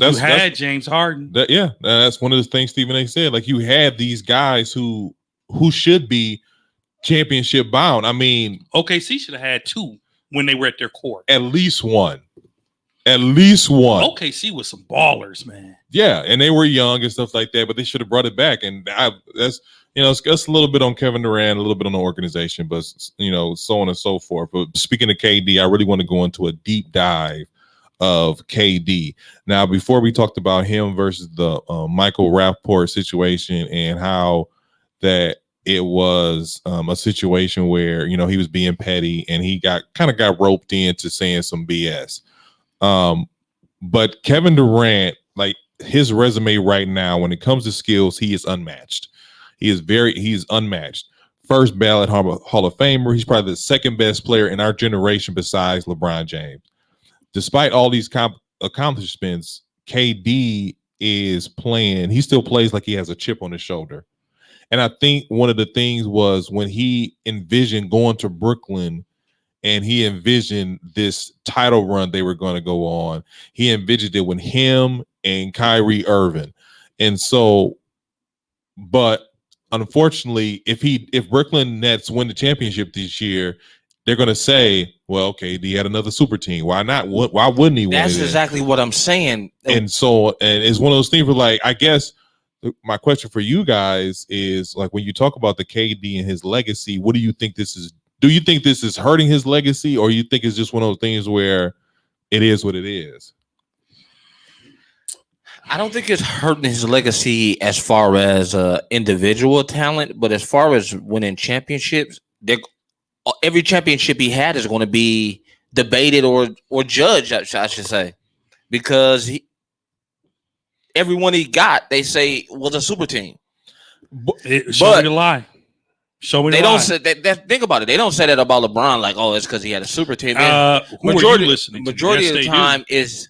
James Harden. That's one of the things Stephen A said. Like you had these guys who should be championship bound. I mean, OKC should have had two when they were at their core. At least one. At least one. OKC was some ballers, man. Yeah, and they were young and stuff like that, but they should have brought it back. And that's it's a little bit on Kevin Durant, a little bit on the organization, but so on and so forth. But speaking of KD, I really want to go into a deep dive of KD. Now, before we talked about him versus the Michael Rapaport situation and how that it was a situation where he was being petty and he got roped into saying some BS. But Kevin Durant, like his resume right now, when it comes to skills, he is unmatched. He's unmatched. First ballot Hall of Famer. He's probably the second best player in our generation besides LeBron James. Despite all these accomplishments, KD is playing. He still plays like he has a chip on his shoulder. And I think one of the things was when he envisioned going to Brooklyn and he envisioned this title run they were going to go on, he envisioned it with him and Kyrie Irving. And so, but unfortunately, if Brooklyn Nets win the championship this year, they're going to say, well, okay, he had another super team. Why not? Why wouldn't he win? That's exactly what I'm saying. And so, and it's one of those things where, like, I guess my question for you guys is, like, when you talk about the KD and his legacy, what do you think this is? Do you think this is hurting his legacy, or you think it's just one of those things where it is what it is? I don't think it's hurting his legacy as far as individual talent, but as far as winning championships, every championship he had is going to be debated or judged, I should say, because everyone he got, they say, was a super team. Show me the lie. Show me the lie. They don't say that. Think about it. They don't say that about LeBron, like, oh, it's because he had a super team. Majority of the time is.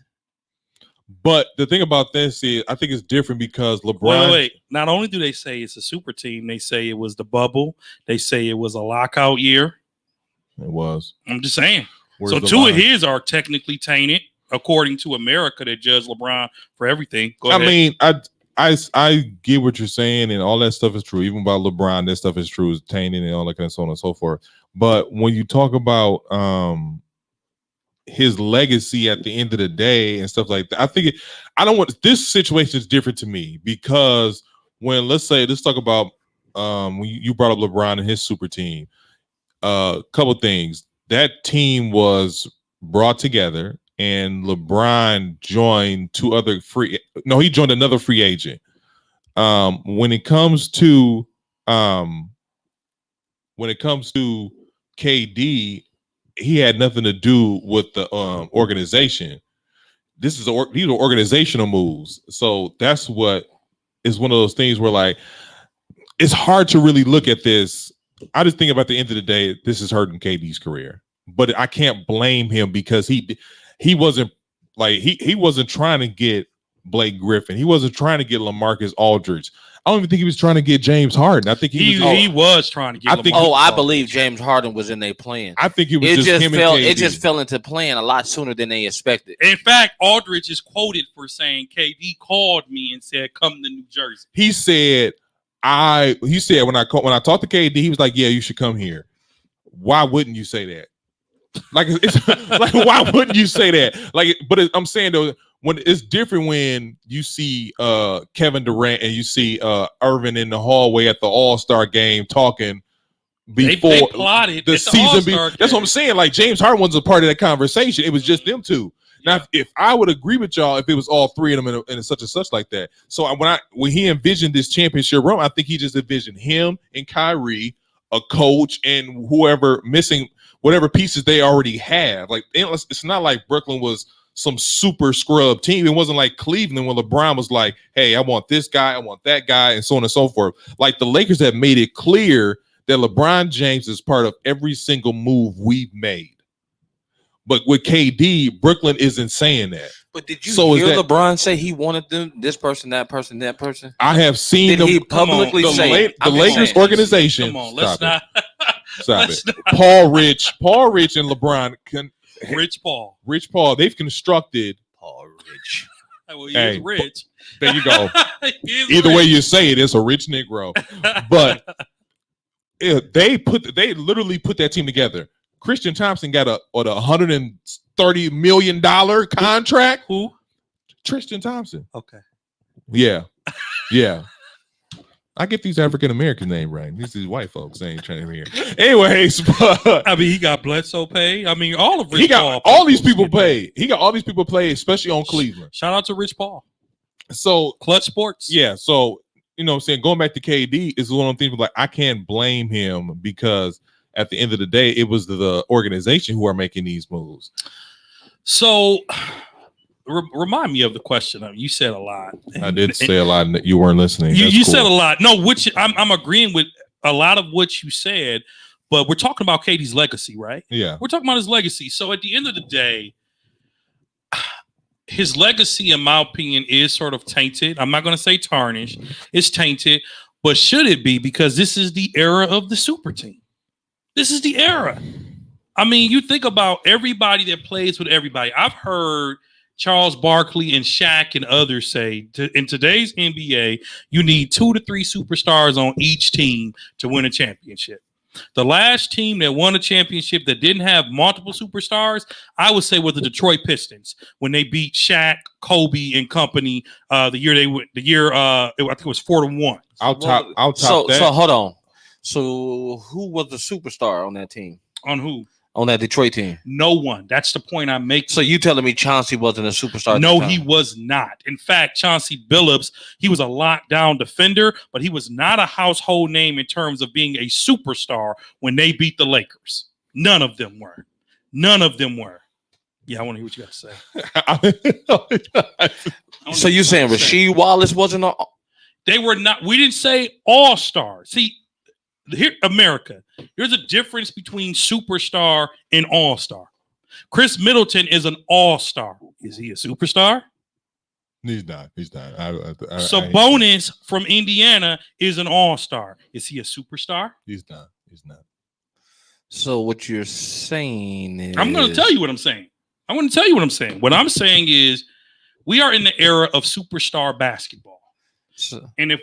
But the thing about this is, I think it's different because LeBron. Wait. Not only do they say it's a super team, they say it was the bubble. They say it was a lockout year. It was. I'm just saying. So two of his are technically tainted, according to America, that judge LeBron for everything. Go ahead. I mean, I get what you're saying, and all that stuff is true. Even about LeBron, that stuff is true, is tainted and all that kind of so on and so forth. But when you talk about his legacy at the end of the day and stuff like that, I think this situation is different to me because when let's talk about when you brought up LeBron and his super team. Couple things. That team was brought together, and LeBron joined he joined another free agent. When it comes to KD, he had nothing to do with the organization. These are organizational moves. So that's what is one of those things where, like, it's hard to really look at this. I just think about the end of the day, this is hurting KD's career, but I can't blame him because he wasn't he wasn't trying to get Blake Griffin. He wasn't trying to get LaMarcus Aldridge. I don't even think he was trying to get James Harden. I think he was trying to get. I believe James Harden was in their plan. I think it was just him and KD. It just fell into plan a lot sooner than they expected. In fact, Aldridge is quoted for saying, "KD called me and said, come to New Jersey." He said when I talked to KD, he was like, "Yeah, you should come here." Why wouldn't you say that? Like, it's like, why wouldn't you say that? Like, but I'm saying though, when it's different when you see Kevin Durant and you see Irvin in the hallway at the All-Star game talking before they plotted the season. That's what I'm saying. Like, James Harden wasn't a part of that conversation. It was just them two. Now, if I would agree with y'all, if it was all three of them in such and such like that. So when he envisioned this championship run, I think he just envisioned him and Kyrie, a coach, and whoever missing whatever pieces they already have. Like, it's not like Brooklyn was some super scrub team. It wasn't like Cleveland when LeBron was like, "Hey, I want this guy, I want that guy," and so on and so forth. Like, the Lakers have made it clear that LeBron James is part of every single move we've made. But with KD, Brooklyn isn't saying that. But did you hear LeBron say he wanted this person, that person, that person? I have seen Did he publicly say the Lakers organization. Come on, let's not. Stop it. Paul Rich, and LeBron. Rich Paul. They've constructed Paul Rich. Well, he's rich. There you go. Either way you say it, it's a rich Negro. But they literally put that team together. Christian Thompson got a $130 $30 million contract. Who? Tristan Thompson. Okay. Yeah. Yeah. I get these African American names right. These white folks ain't trying to hear. Anyways, but I mean, he got Bledsoe paid. I mean, all of Rich he got Paul all these people paid. He got all these people paid, especially on Cleveland. Shout out to Rich Paul. So Clutch Sports. yeah. So you know what I'm saying, going back to KD is one of the things like I can't blame him because at the end of the day, it was the organization who are making these moves. So remind me of the question. You said a lot. I did say a lot and you weren't listening. You said a lot. No, which I'm agreeing with a lot of what you said, but we're talking about KD's legacy, right? Yeah. We're talking about his legacy. So at the end of the day, his legacy, in my opinion, is sort of tainted. I'm not going to say tarnished. It's tainted, but should it be? Because this is the era of the super team. This is the era. I mean, you think about everybody that plays with everybody. I've heard Charles Barkley and Shaq and others say in today's NBA, you need 2 to 3 superstars on each team to win a championship. The last team that won a championship that didn't have multiple superstars, I would say, was the Detroit Pistons when they beat Shaq, Kobe, and company. I think it was 4-1. I'll top that. So hold on. So who was the superstar on that team? On who? On that Detroit team? No one. That's the point I'm making. So you telling me Chauncey wasn't a superstar? No, he was not. In fact, Chauncey Billups, he was a lockdown defender, but he was not a household name in terms of being a superstar when they beat the Lakers. None of them were. None of them were. Yeah, I want to hear what you got to say. So you saying Rasheed Wallace wasn't a... They were not. We didn't say all-star. See, here, America, there's a difference between superstar and all-star. Chris Middleton is an all-star. Is he a superstar? He's not. Sabonis from Indiana is an all-star. Is he a superstar? He's not. So what you're saying is... I'm going to tell you what I'm saying. What I'm saying is we are in the era of superstar basketball. And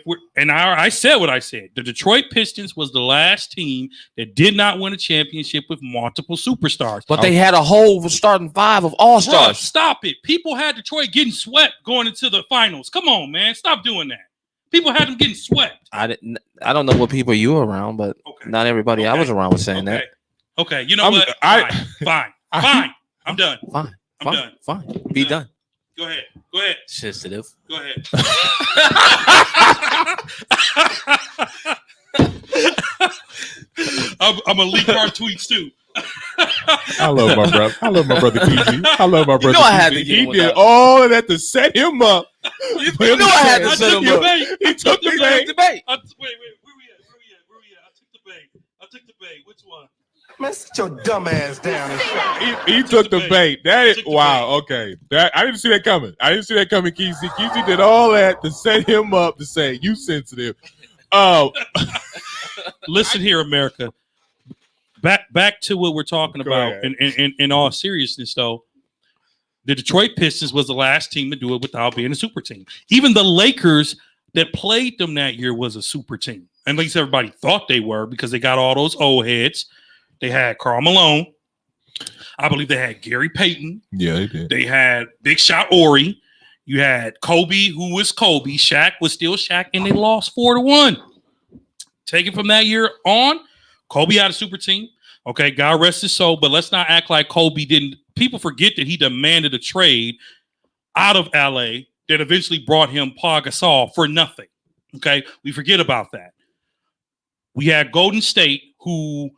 I said what I said. The Detroit Pistons was the last team that did not win a championship with multiple superstars. But they had a whole starting 5 of all-stars. Bruh, stop it. People had Detroit getting swept going into the finals. Come on, man. Stop doing that. People had them getting swept. I don't know what people you were around, but not everybody I was around was saying that. Okay. You know what? Fine. I'm done. Fine. Be done. Go ahead. Sensitive. Go ahead. I'm gonna leak our tweets too. I love my brother. I love my brother KG. I love my brother. I had to he did all of that to set him up. You know I had to set him up. He took the bait. Wait, where we at? I took the bait. Which one? Man, sit your dumb ass down. He took the bait. That is wow. Okay, I didn't see that coming. Keezy. Keezy did all that to set him up to say you sensitive. Listen here, America. Back to what we're talking about. In all seriousness, though, the Detroit Pistons was the last team to do it without being a super team. Even the Lakers that played them that year was a super team, and at least everybody thought they were because they got all those old heads. They had Karl Malone. I believe they had Gary Payton. Yeah, they did. They had Big Shot Ori. You had Kobe, who was Kobe. Shaq was still Shaq, and they lost 4-1. Taken from that year on, Kobe had a super team. Okay, God rest his soul, but let's not act like Kobe didn't. People forget that he demanded a trade out of LA that eventually brought him Paul Gasol for nothing. Okay, we forget about that. We had Golden State, who,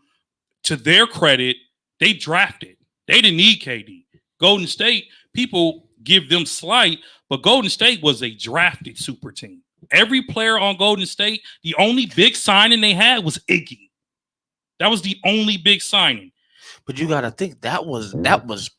to their credit, they drafted. They didn't need KD. Golden State, people give them slight, but Golden State was a drafted super team. Every player on Golden State, the only big signing they had was Iggy. That was the only big signing. But you got to think that was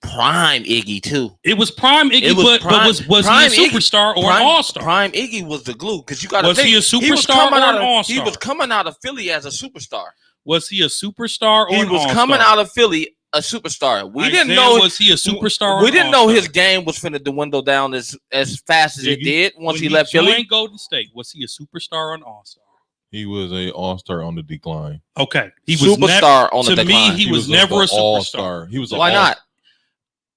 prime Iggy too. It was prime Iggy, but was he a superstar or an all-star? Prime Iggy was the glue because you got to think. Was he a superstar or an all-star? He was coming out of Philly as a superstar. Was he a superstar or an all-star? He was coming out of Philly a superstar. We didn't know was he a superstar. We didn't know his game was finna dwindle down as fast as it did once he left Philly. Joined Golden State, was he a superstar or an all-star? He was a all-star on the decline. Okay, he was superstar on the decline. To me, he was never a superstar. He was why not?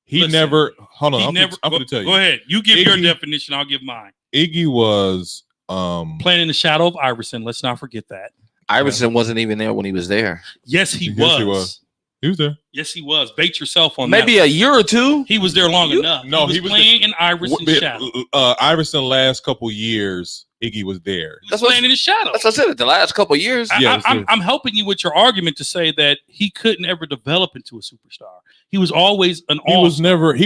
He Listen, never. Hold on. He I'm never. going to tell you. Go ahead. You give your Iggy- definition. I'll give mine. Iggy was Playing in the shadow of Iverson. Let's not forget that. Iverson wasn't even there when he was there. Yes, he Yes, was. he was. He was there. Yes, he was. Bait yourself on Maybe that. a year or two. He was there long enough. No, he was playing in Iverson's shadow. Iverson last couple years, Iggy was there. He was playing in his shadow. That's what I said. The last couple of years. I'm helping you with your argument to say that he couldn't ever develop into a superstar. He was always an all. He was never a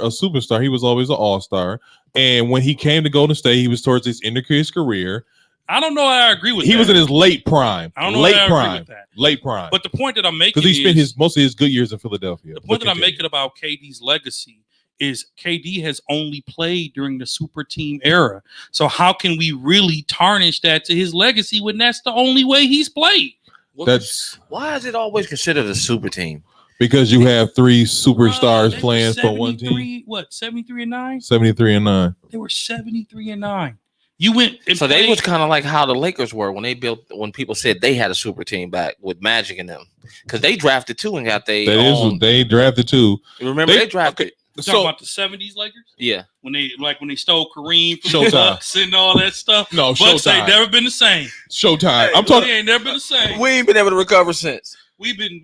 superstar. He was always an all-star. And when he came to Golden State, he was towards his end of his career. I don't know. I agree with that. He was in his late prime. I don't know. Late I prime. agree with that. Late prime. But the point that I'm making because he spent is, most of his good years in Philadelphia. the point that I'm making about KD's legacy is KD has only played during the super team era. So how can we really tarnish that to his legacy when that's the only way he's played? Why is it always considered a super team? Because you have three superstars They playing were for one team. 73-9? 73-9. They were 73-9. You went and So played, they was kind of like how the Lakers were when when people said they had a super team back with Magic in them, because they drafted too and got they. They drafted two. Remember they drafted. Okay, you talking about the 70s Lakers? Yeah. When they stole Kareem from Showtime. the Bucks and all that stuff. No, Bucks Showtime. ain't never been the same. Showtime. I'm talking. They ain't never been the same. We ain't been able to recover since. We've been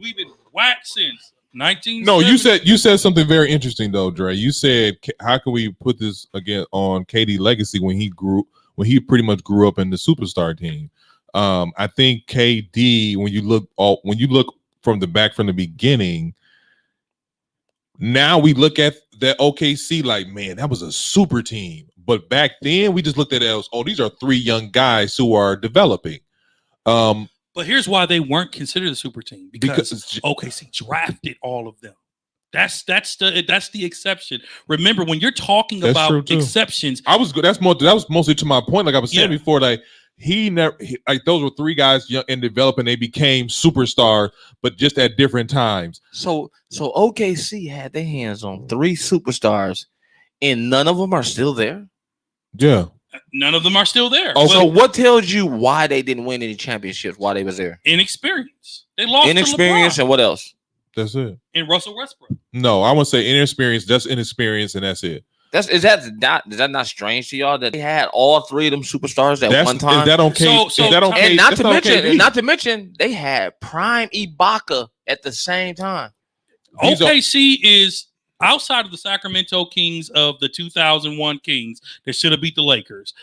whacked since 19. No, you said something very interesting though, Dre. You said, how can we put this again on KD legacy when he pretty much grew up in the superstar team? I think KD, when you look from the beginning, now we look at that OKC like, man, that was a super team. But back then, we just looked at it as, these are three young guys who are developing. But here's why they weren't considered a super team, because OKC drafted all of them. That's the exception. Remember, when you're talking about exceptions, that was mostly to my point. Like I was saying before, like those were three guys young and developing. They became superstars, but just at different times. So OKC had their hands on three superstars, and none of them are still there. Yeah. None of them are still there. Oh, so what tells you why they didn't win any championships while they was there? Inexperience. They lost inexperience to LeBron. And what else? That's it. And Russell Westbrook. No, I wouldn't say inexperience. Just inexperience, and that's it. Is that not strange to y'all that they had all three of them superstars at one time? Is that okay? And not to mention, they had prime Ibaka at the same time. OKC is outside of the Sacramento Kings of the 2001 Kings that should have beat the Lakers.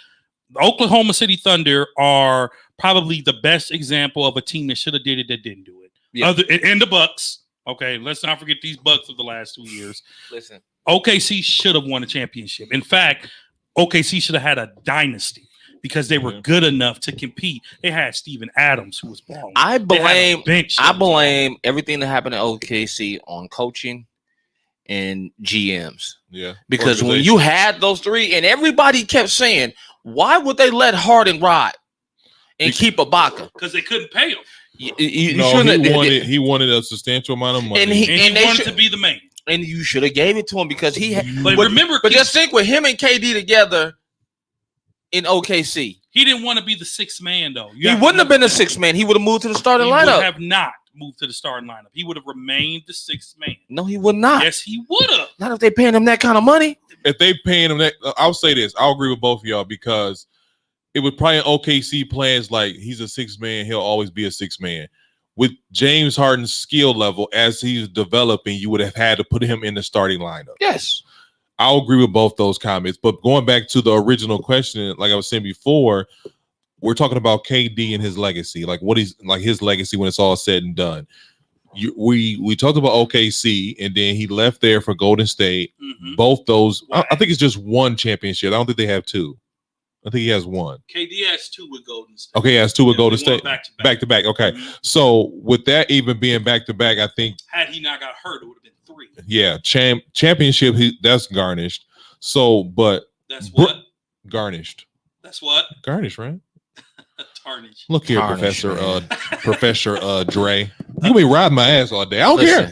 The Oklahoma City Thunder are probably the best example of a team that should have did it that didn't do it. Yeah. And the Bucks. Okay, let's not forget these Bucks of the last 2 years. Listen, OKC should have won a championship. In fact, OKC should have had a dynasty because they were good enough to compete. They had Steven Adams, who was balling. I blame everything that happened at OKC on coaching and GMs. Yeah. Because when you had those three, and everybody kept saying, why would they let Harden ride and keep Ibaka? Because they couldn't pay him. He wanted a substantial amount of money, and he wanted to be the man. And you should have gave it to him because he had. But just think with him and KD together in OKC, he didn't want to be the sixth man though. He wouldn't have been the sixth man. He would have moved to the starting lineup. He would have not moved to the starting lineup. He would have remained the sixth man. No, he would not. Yes, he would have. Not if they paying him that kind of money. If they paying him that, I'll say this. I'll agree with both of y'all because it was probably an OKC plans like he's a sixth man. He'll always be a sixth man. With James Harden's skill level as he's developing, you would have had to put him in the starting lineup. Yes. I'll agree with both those comments. But going back to the original question, like I was saying before, we're talking about KD and his legacy, like what he's like his legacy when it's all said and done. We talked about OKC, and then he left there for Golden State. Mm-hmm. Both those, I think it's just one championship. I don't think they have two. I think he has one. KD has two with Golden State. Okay, he has two with Golden State. Back to back. Okay. Mm-hmm. So with that even being back to back, I think had he not got hurt, it would have been three. Yeah, championship, that's garnished. So, but that's what? Garnished. That's what? Garnished, right? Tarnished. Look here, Professor Dre. You be riding my ass all day. I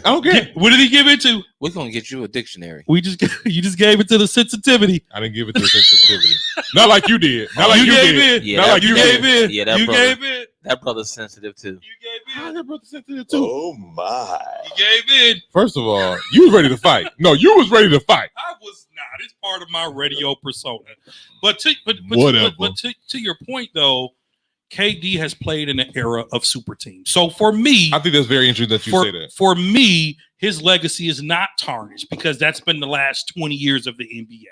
don't care. What did he give it to? We're gonna get you a dictionary. You just gave it to the sensitivity. I didn't give it to the sensitivity. Not like you did. Not like you did. Yeah, Not like you gave in. Yeah, you gave in. That brother's sensitive too. You gave How in. that brother sensitive too? Oh my! He gave in. First of all, you was ready to fight. No, you was ready to fight. I was not. It's part of my radio persona. But Whatever. to your point though, KD has played in an era of super teams. So for me, I think that's very interesting that you say that. For me, his legacy is not tarnished because that's been the last 20 years of the NBA.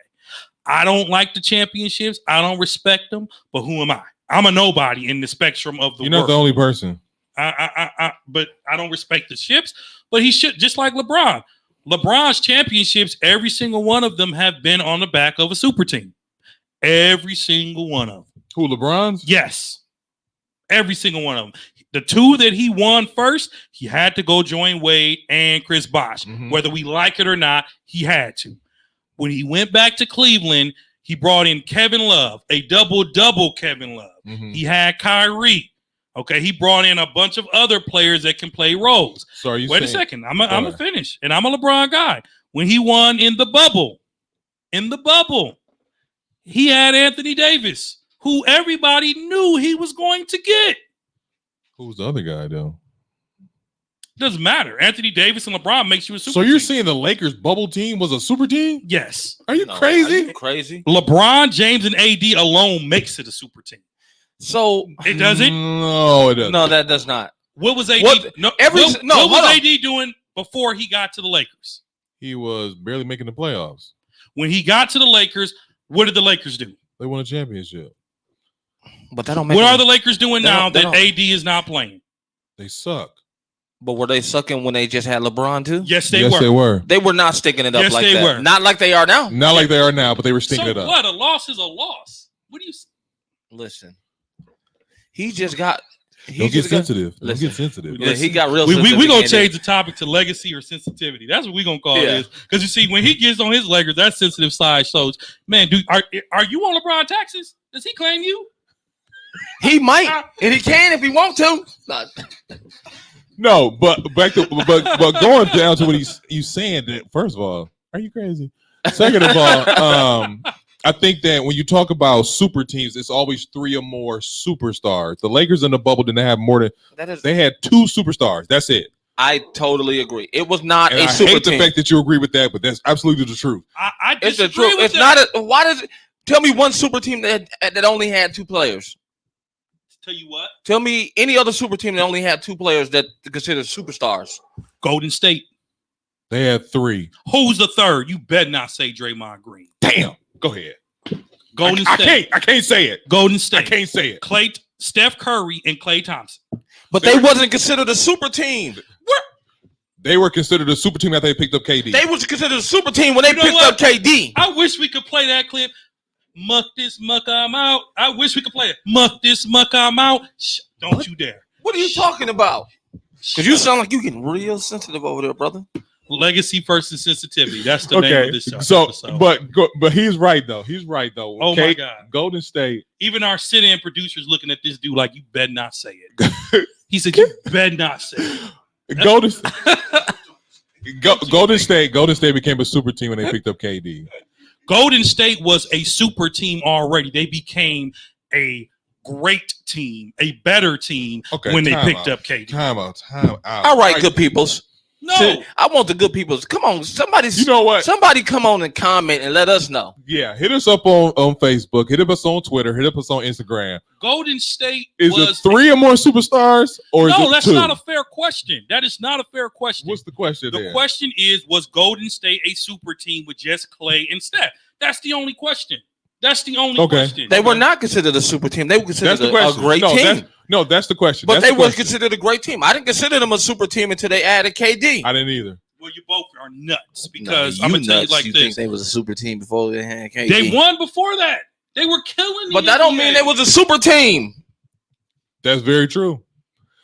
I don't like the championships. I don't respect them. But who am I? I'm a nobody in the spectrum of the world. You're not the only person. But I don't respect the ships. But he should, just like LeBron. LeBron's championships, every single one of them have been on the back of a super team. Every single one of them. Who, LeBron's? Yes. Every single one of them. The two that he won first, he had to go join Wade and Chris Bosh. Mhm. Whether we like it or not, he had to. When he went back to Cleveland, he brought in Kevin Love, a double-double Kevin Love. Mhm. He had Kyrie. Okay, he brought in a bunch of other players that can play roles. So are you Wait a saying- second. I'm going to finish. And I'm a LeBron guy. When he won in the bubble, he had Anthony Davis, who everybody knew he was going to get. Who's the other guy, though? Doesn't matter. Anthony Davis and LeBron makes you a super So you're team. saying the Lakers bubble team was a super team? Yes. Are you No, crazy? are you crazy? LeBron James and AD alone makes it a super team. So It doesn't. No, it doesn't. no, that does not. What was AD? What- No, every- what, no, what was hold on. AD doing before he got to the Lakers? He was barely making the playoffs. When he got to the Lakers, what did the Lakers do? They won a championship. But that don't make. What are any- the Lakers doing They now don't- they that don't- AD is not playing? They suck. But were they sucking when they just had LeBron too? Yes, they yes, were. they were. They were not sticking it up Yes, like they that. were. Not like they are now. Not like they are now, but they were stinking So it up. what? A loss is a loss. What do you? Listen, he just got. He Don't get just got. sensitive. Don't Listen. get sensitive. Yeah, he got real. We sensitive gonna again. change the topic to legacy or sensitivity. That's what we gonna call Yeah. this. Because you see, when he gets on his Lakers, that sensitive side shows. Man, dude, are you on LeBron taxes? Does he claim you? He might, and he can if he want to. No, but back to but going down to what he's saying that first of all, are you crazy? Second of all, I think that when you talk about super teams, it's always three or more superstars. The Lakers in the bubble didn't have more than they had two superstars. That's it. I totally agree. It was not And a I super hate the team. fact that you agree with that, but that's absolutely the truth. I It's the disagree truth. with It's that. not. Why does it? Tell me one super team that only had two players. Tell you what, Tell me any other super team that only had two players that considered superstars. Golden State. They had three. Who's the third? You better not say Draymond Green. Damn. Go ahead. Golden I State. can't say it. Golden I State. can't say it. Steph Curry and Klay Thompson. But they wasn't considered a super team. They were considered a super team after they picked up KD. They was considered a super team when they You know picked what? up KD. I wish we could play that clip. Muck this, muck I'm out. I wish we could play it. Muck this, muck I'm out. Shh, don't What? you dare. What are you talking about? Because you sound like you getting real sensitive over there, brother. Legacy versus sensitivity. That's the name okay. of this show. So, but he's right though. He's right though. Oh my God. Golden State. Even our sit-in producers looking at this dude like, you better not say it. He said, you better not say it. Golden Golden State became a super team when they picked up KD. Golden State was a super team already. They became a great team, a better team when they picked up KD. Time out. All right, good peoples. No. See, I want the good peoples. Come on, You know what? Somebody come on and comment and let us know. Yeah, hit us up on Facebook. Hit us on Twitter. Hit us on Instagram. Golden State Is was it three or more superstars, or is No, it that's two? not a fair question. That is not a fair question. What's the question? The there? question is, was Golden State a super team with just Klay and Steph? That's the only question. That's the only question. They were not considered a super team. They were considered That's the a question. great team. That's the question. But That's they the were question. considered a great team. I didn't consider them a super team until they added KD. I didn't either. Well, you both are nuts No, because I'm gonna tell you like you this. think they was a super team before they had KD. They won before that. They were killing. But that don't mean they was a super team. That's very true.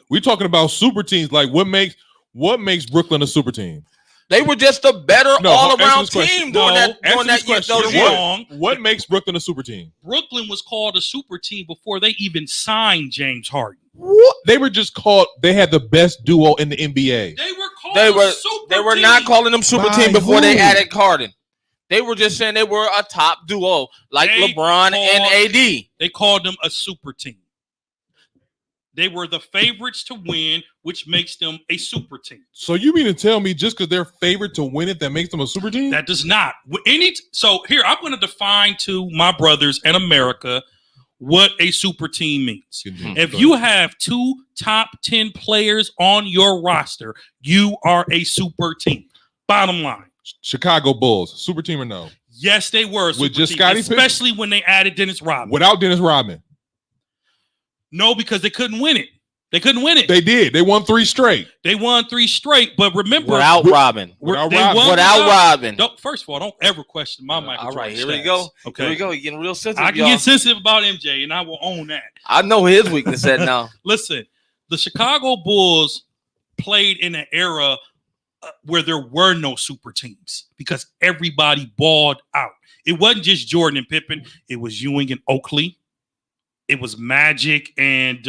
We're talking about super teams. Like what makes Brooklyn a super team? They were just a better all-around answer this team question. during that Answer during this that year, question. those You're years. wrong. What makes Brooklyn a super team? Brooklyn was called a super team before they even signed James Harden. What? They were just called. They had the best duo in the NBA. They were called. They were a super they were team. not calling them super By team before they who? added Harden. They were just saying they were a top duo like They LeBron and called- AD. They called them a super team. They were the favorites to win, which makes them a super team. So you mean to tell me just because they're favored to win it, that makes them a super team? That does not. So here, I'm going to define to my brothers and America what a super team means. If you have 2 top 10 players on your roster, you are a super team. Bottom line. Chicago Bulls, super team or no? Yes, they were. With just Scottie Pippen? Especially when they added Dennis Rodman. Without Dennis Rodman? No, because they couldn't win it. They couldn't win it. They did. They won 3 straight. They won 3 straight. But remember, without Robin. Without Robin. First of all, don't ever question my Michael Jordan. All right, here stats. we go. Okay. Here we go. You're getting real sensitive. I can get sensitive about MJ, and I will own that. I know his weakness at now. Listen, the Chicago Bulls played in an era where there were no super teams because everybody balled out. It wasn't just Jordan and Pippen. It was Ewing and Oakley. It was Magic and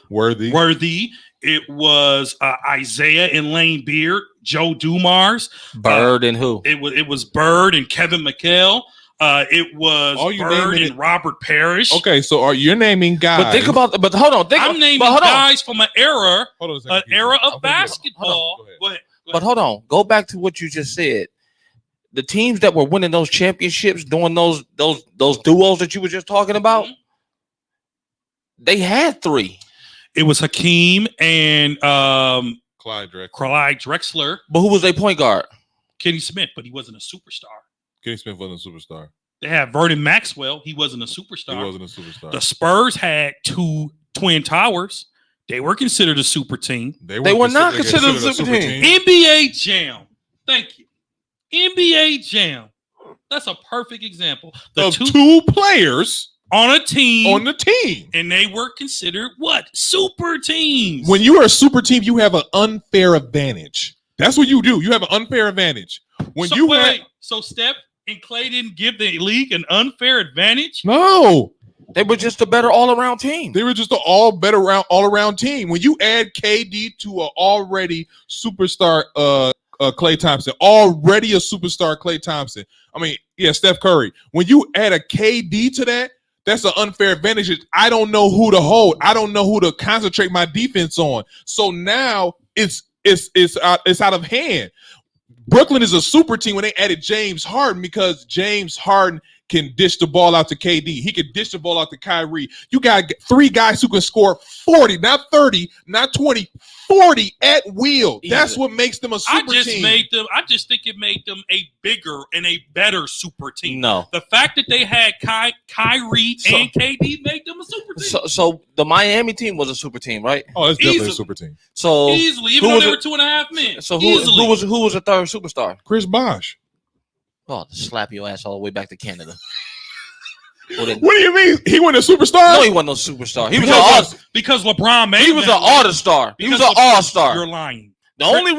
Worthy. It was Isaiah and Lane Beard, Joe Dumars. Bird and who? It was Bird and Kevin McHale. It was Bird and Robert Parrish. Okay, so you're naming guys. But think about. But hold on. I'm naming guys from an era of basketball. Go ahead. But hold on. Go back to what you just said. The teams that were winning those championships, doing those duos that you were just talking about, they had 3. It was Hakeem and Clyde Drexler. But who was their point guard? Kenny Smith, but he wasn't a superstar. Kenny Smith wasn't a superstar. They had Vernon Maxwell. He wasn't a superstar. He wasn't a superstar. The Spurs had 2 Twin Towers. They were considered a super team. They were not considered a super team. NBA Jam. Thank you. NBA Jam. That's a perfect example. Of 2 players on a team. On the team. And they were considered what? Super teams. When you are a super team, you have an unfair advantage. That's what you do. You have an unfair advantage. So Steph and Clay didn't give the league an unfair advantage? No. They were just a better all-around team. They were just an all-around team. When you add KD to an already superstar Klay Thompson, already a superstar Klay Thompson. I mean, yeah, Steph Curry. When you add a KD to that, that's an unfair advantage. I don't know who to hold. I don't know who to concentrate my defense on. So now it's out of hand. Brooklyn is a super team when they added James Harden because James Harden can dish the ball out to KD. He can dish the ball out to Kyrie. You got 3 guys who can score 40, not 30, not 20, 40 at will. That's what makes them a super team. I just think it made them a bigger and a better super team. No. The fact that they had Kyrie and KD made them a super team. So the Miami team was a super team, right? Oh, it's definitely a super team. So easily, even though they were 2.5 men. So who was the third superstar? Chris Bosh. Oh, slap your ass all the way back to Canada. What do you mean? He wasn't a superstar? No, he wasn't no superstar. He was because LeBron made him. He was an all-star. He was an all-star. You're lying. The only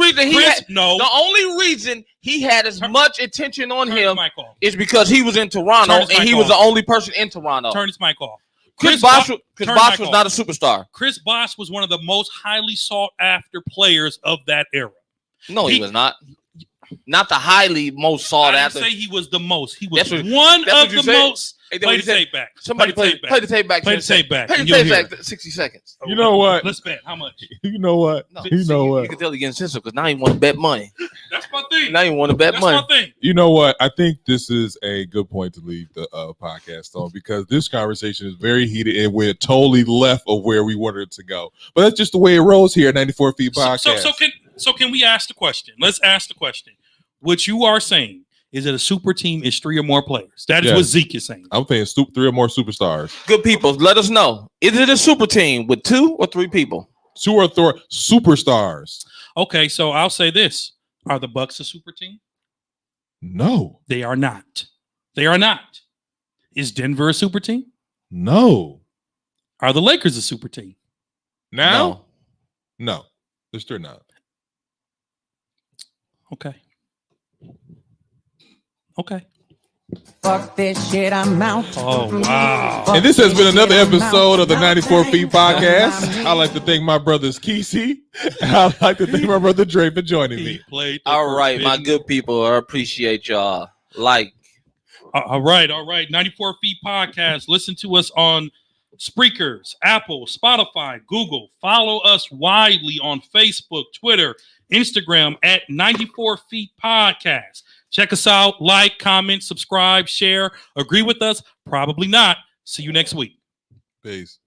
reason he had as much attention on him is because he was in Toronto and he was the only person in Toronto. Turn his mic off. Chris Bosh was not a superstar. Chris Bosh was one of the most highly sought after players of that era. No, he was not. Not the highly most sought after. I didn't say he was the most. He was one of the most. Play the tape back. Somebody play the tape back. Play the tape back. Play the tape back. 60 seconds. You know what? Let's bet. How much? You know what? No, you know what? You can tell he's getting sensitive because now he want to bet money. That's my thing. Now you want to bet money. That's my thing. You know what? I think this is a good point to leave the podcast on because this conversation is very heated and we're totally left of where we wanted it to go. But that's just the way it rolls here at 94 Feet Podcast. So can we ask the question? Let's ask the question. What you are saying is that a super team is 3 or more players. That is what Zeke is saying. I'm saying 3 or more superstars. Good people, let us know. Is it a super team with 2 or 3 people? 2 or 3 superstars. Okay, so I'll say this. Are the Bucks a super team? No. They are not. They are not. Is Denver a super team? No. Are the Lakers a super team? Now? No. They're not. Okay. Fuck this shit, I'm out. Oh, wow. And this has been another episode of the 94 Feet Podcast. I'd like to thank my brothers Kesey. I'd like to thank my brother Dre for joining me. All right, my good people. I appreciate y'all. All right. 94 Feet Podcast. Listen to us on Spreakers, Apple, Spotify, Google. Follow us widely on Facebook, Twitter, Instagram at 94 Feet Podcast. Check us out, like, comment, subscribe, share. Agree with us? Probably not. See you next week. Peace.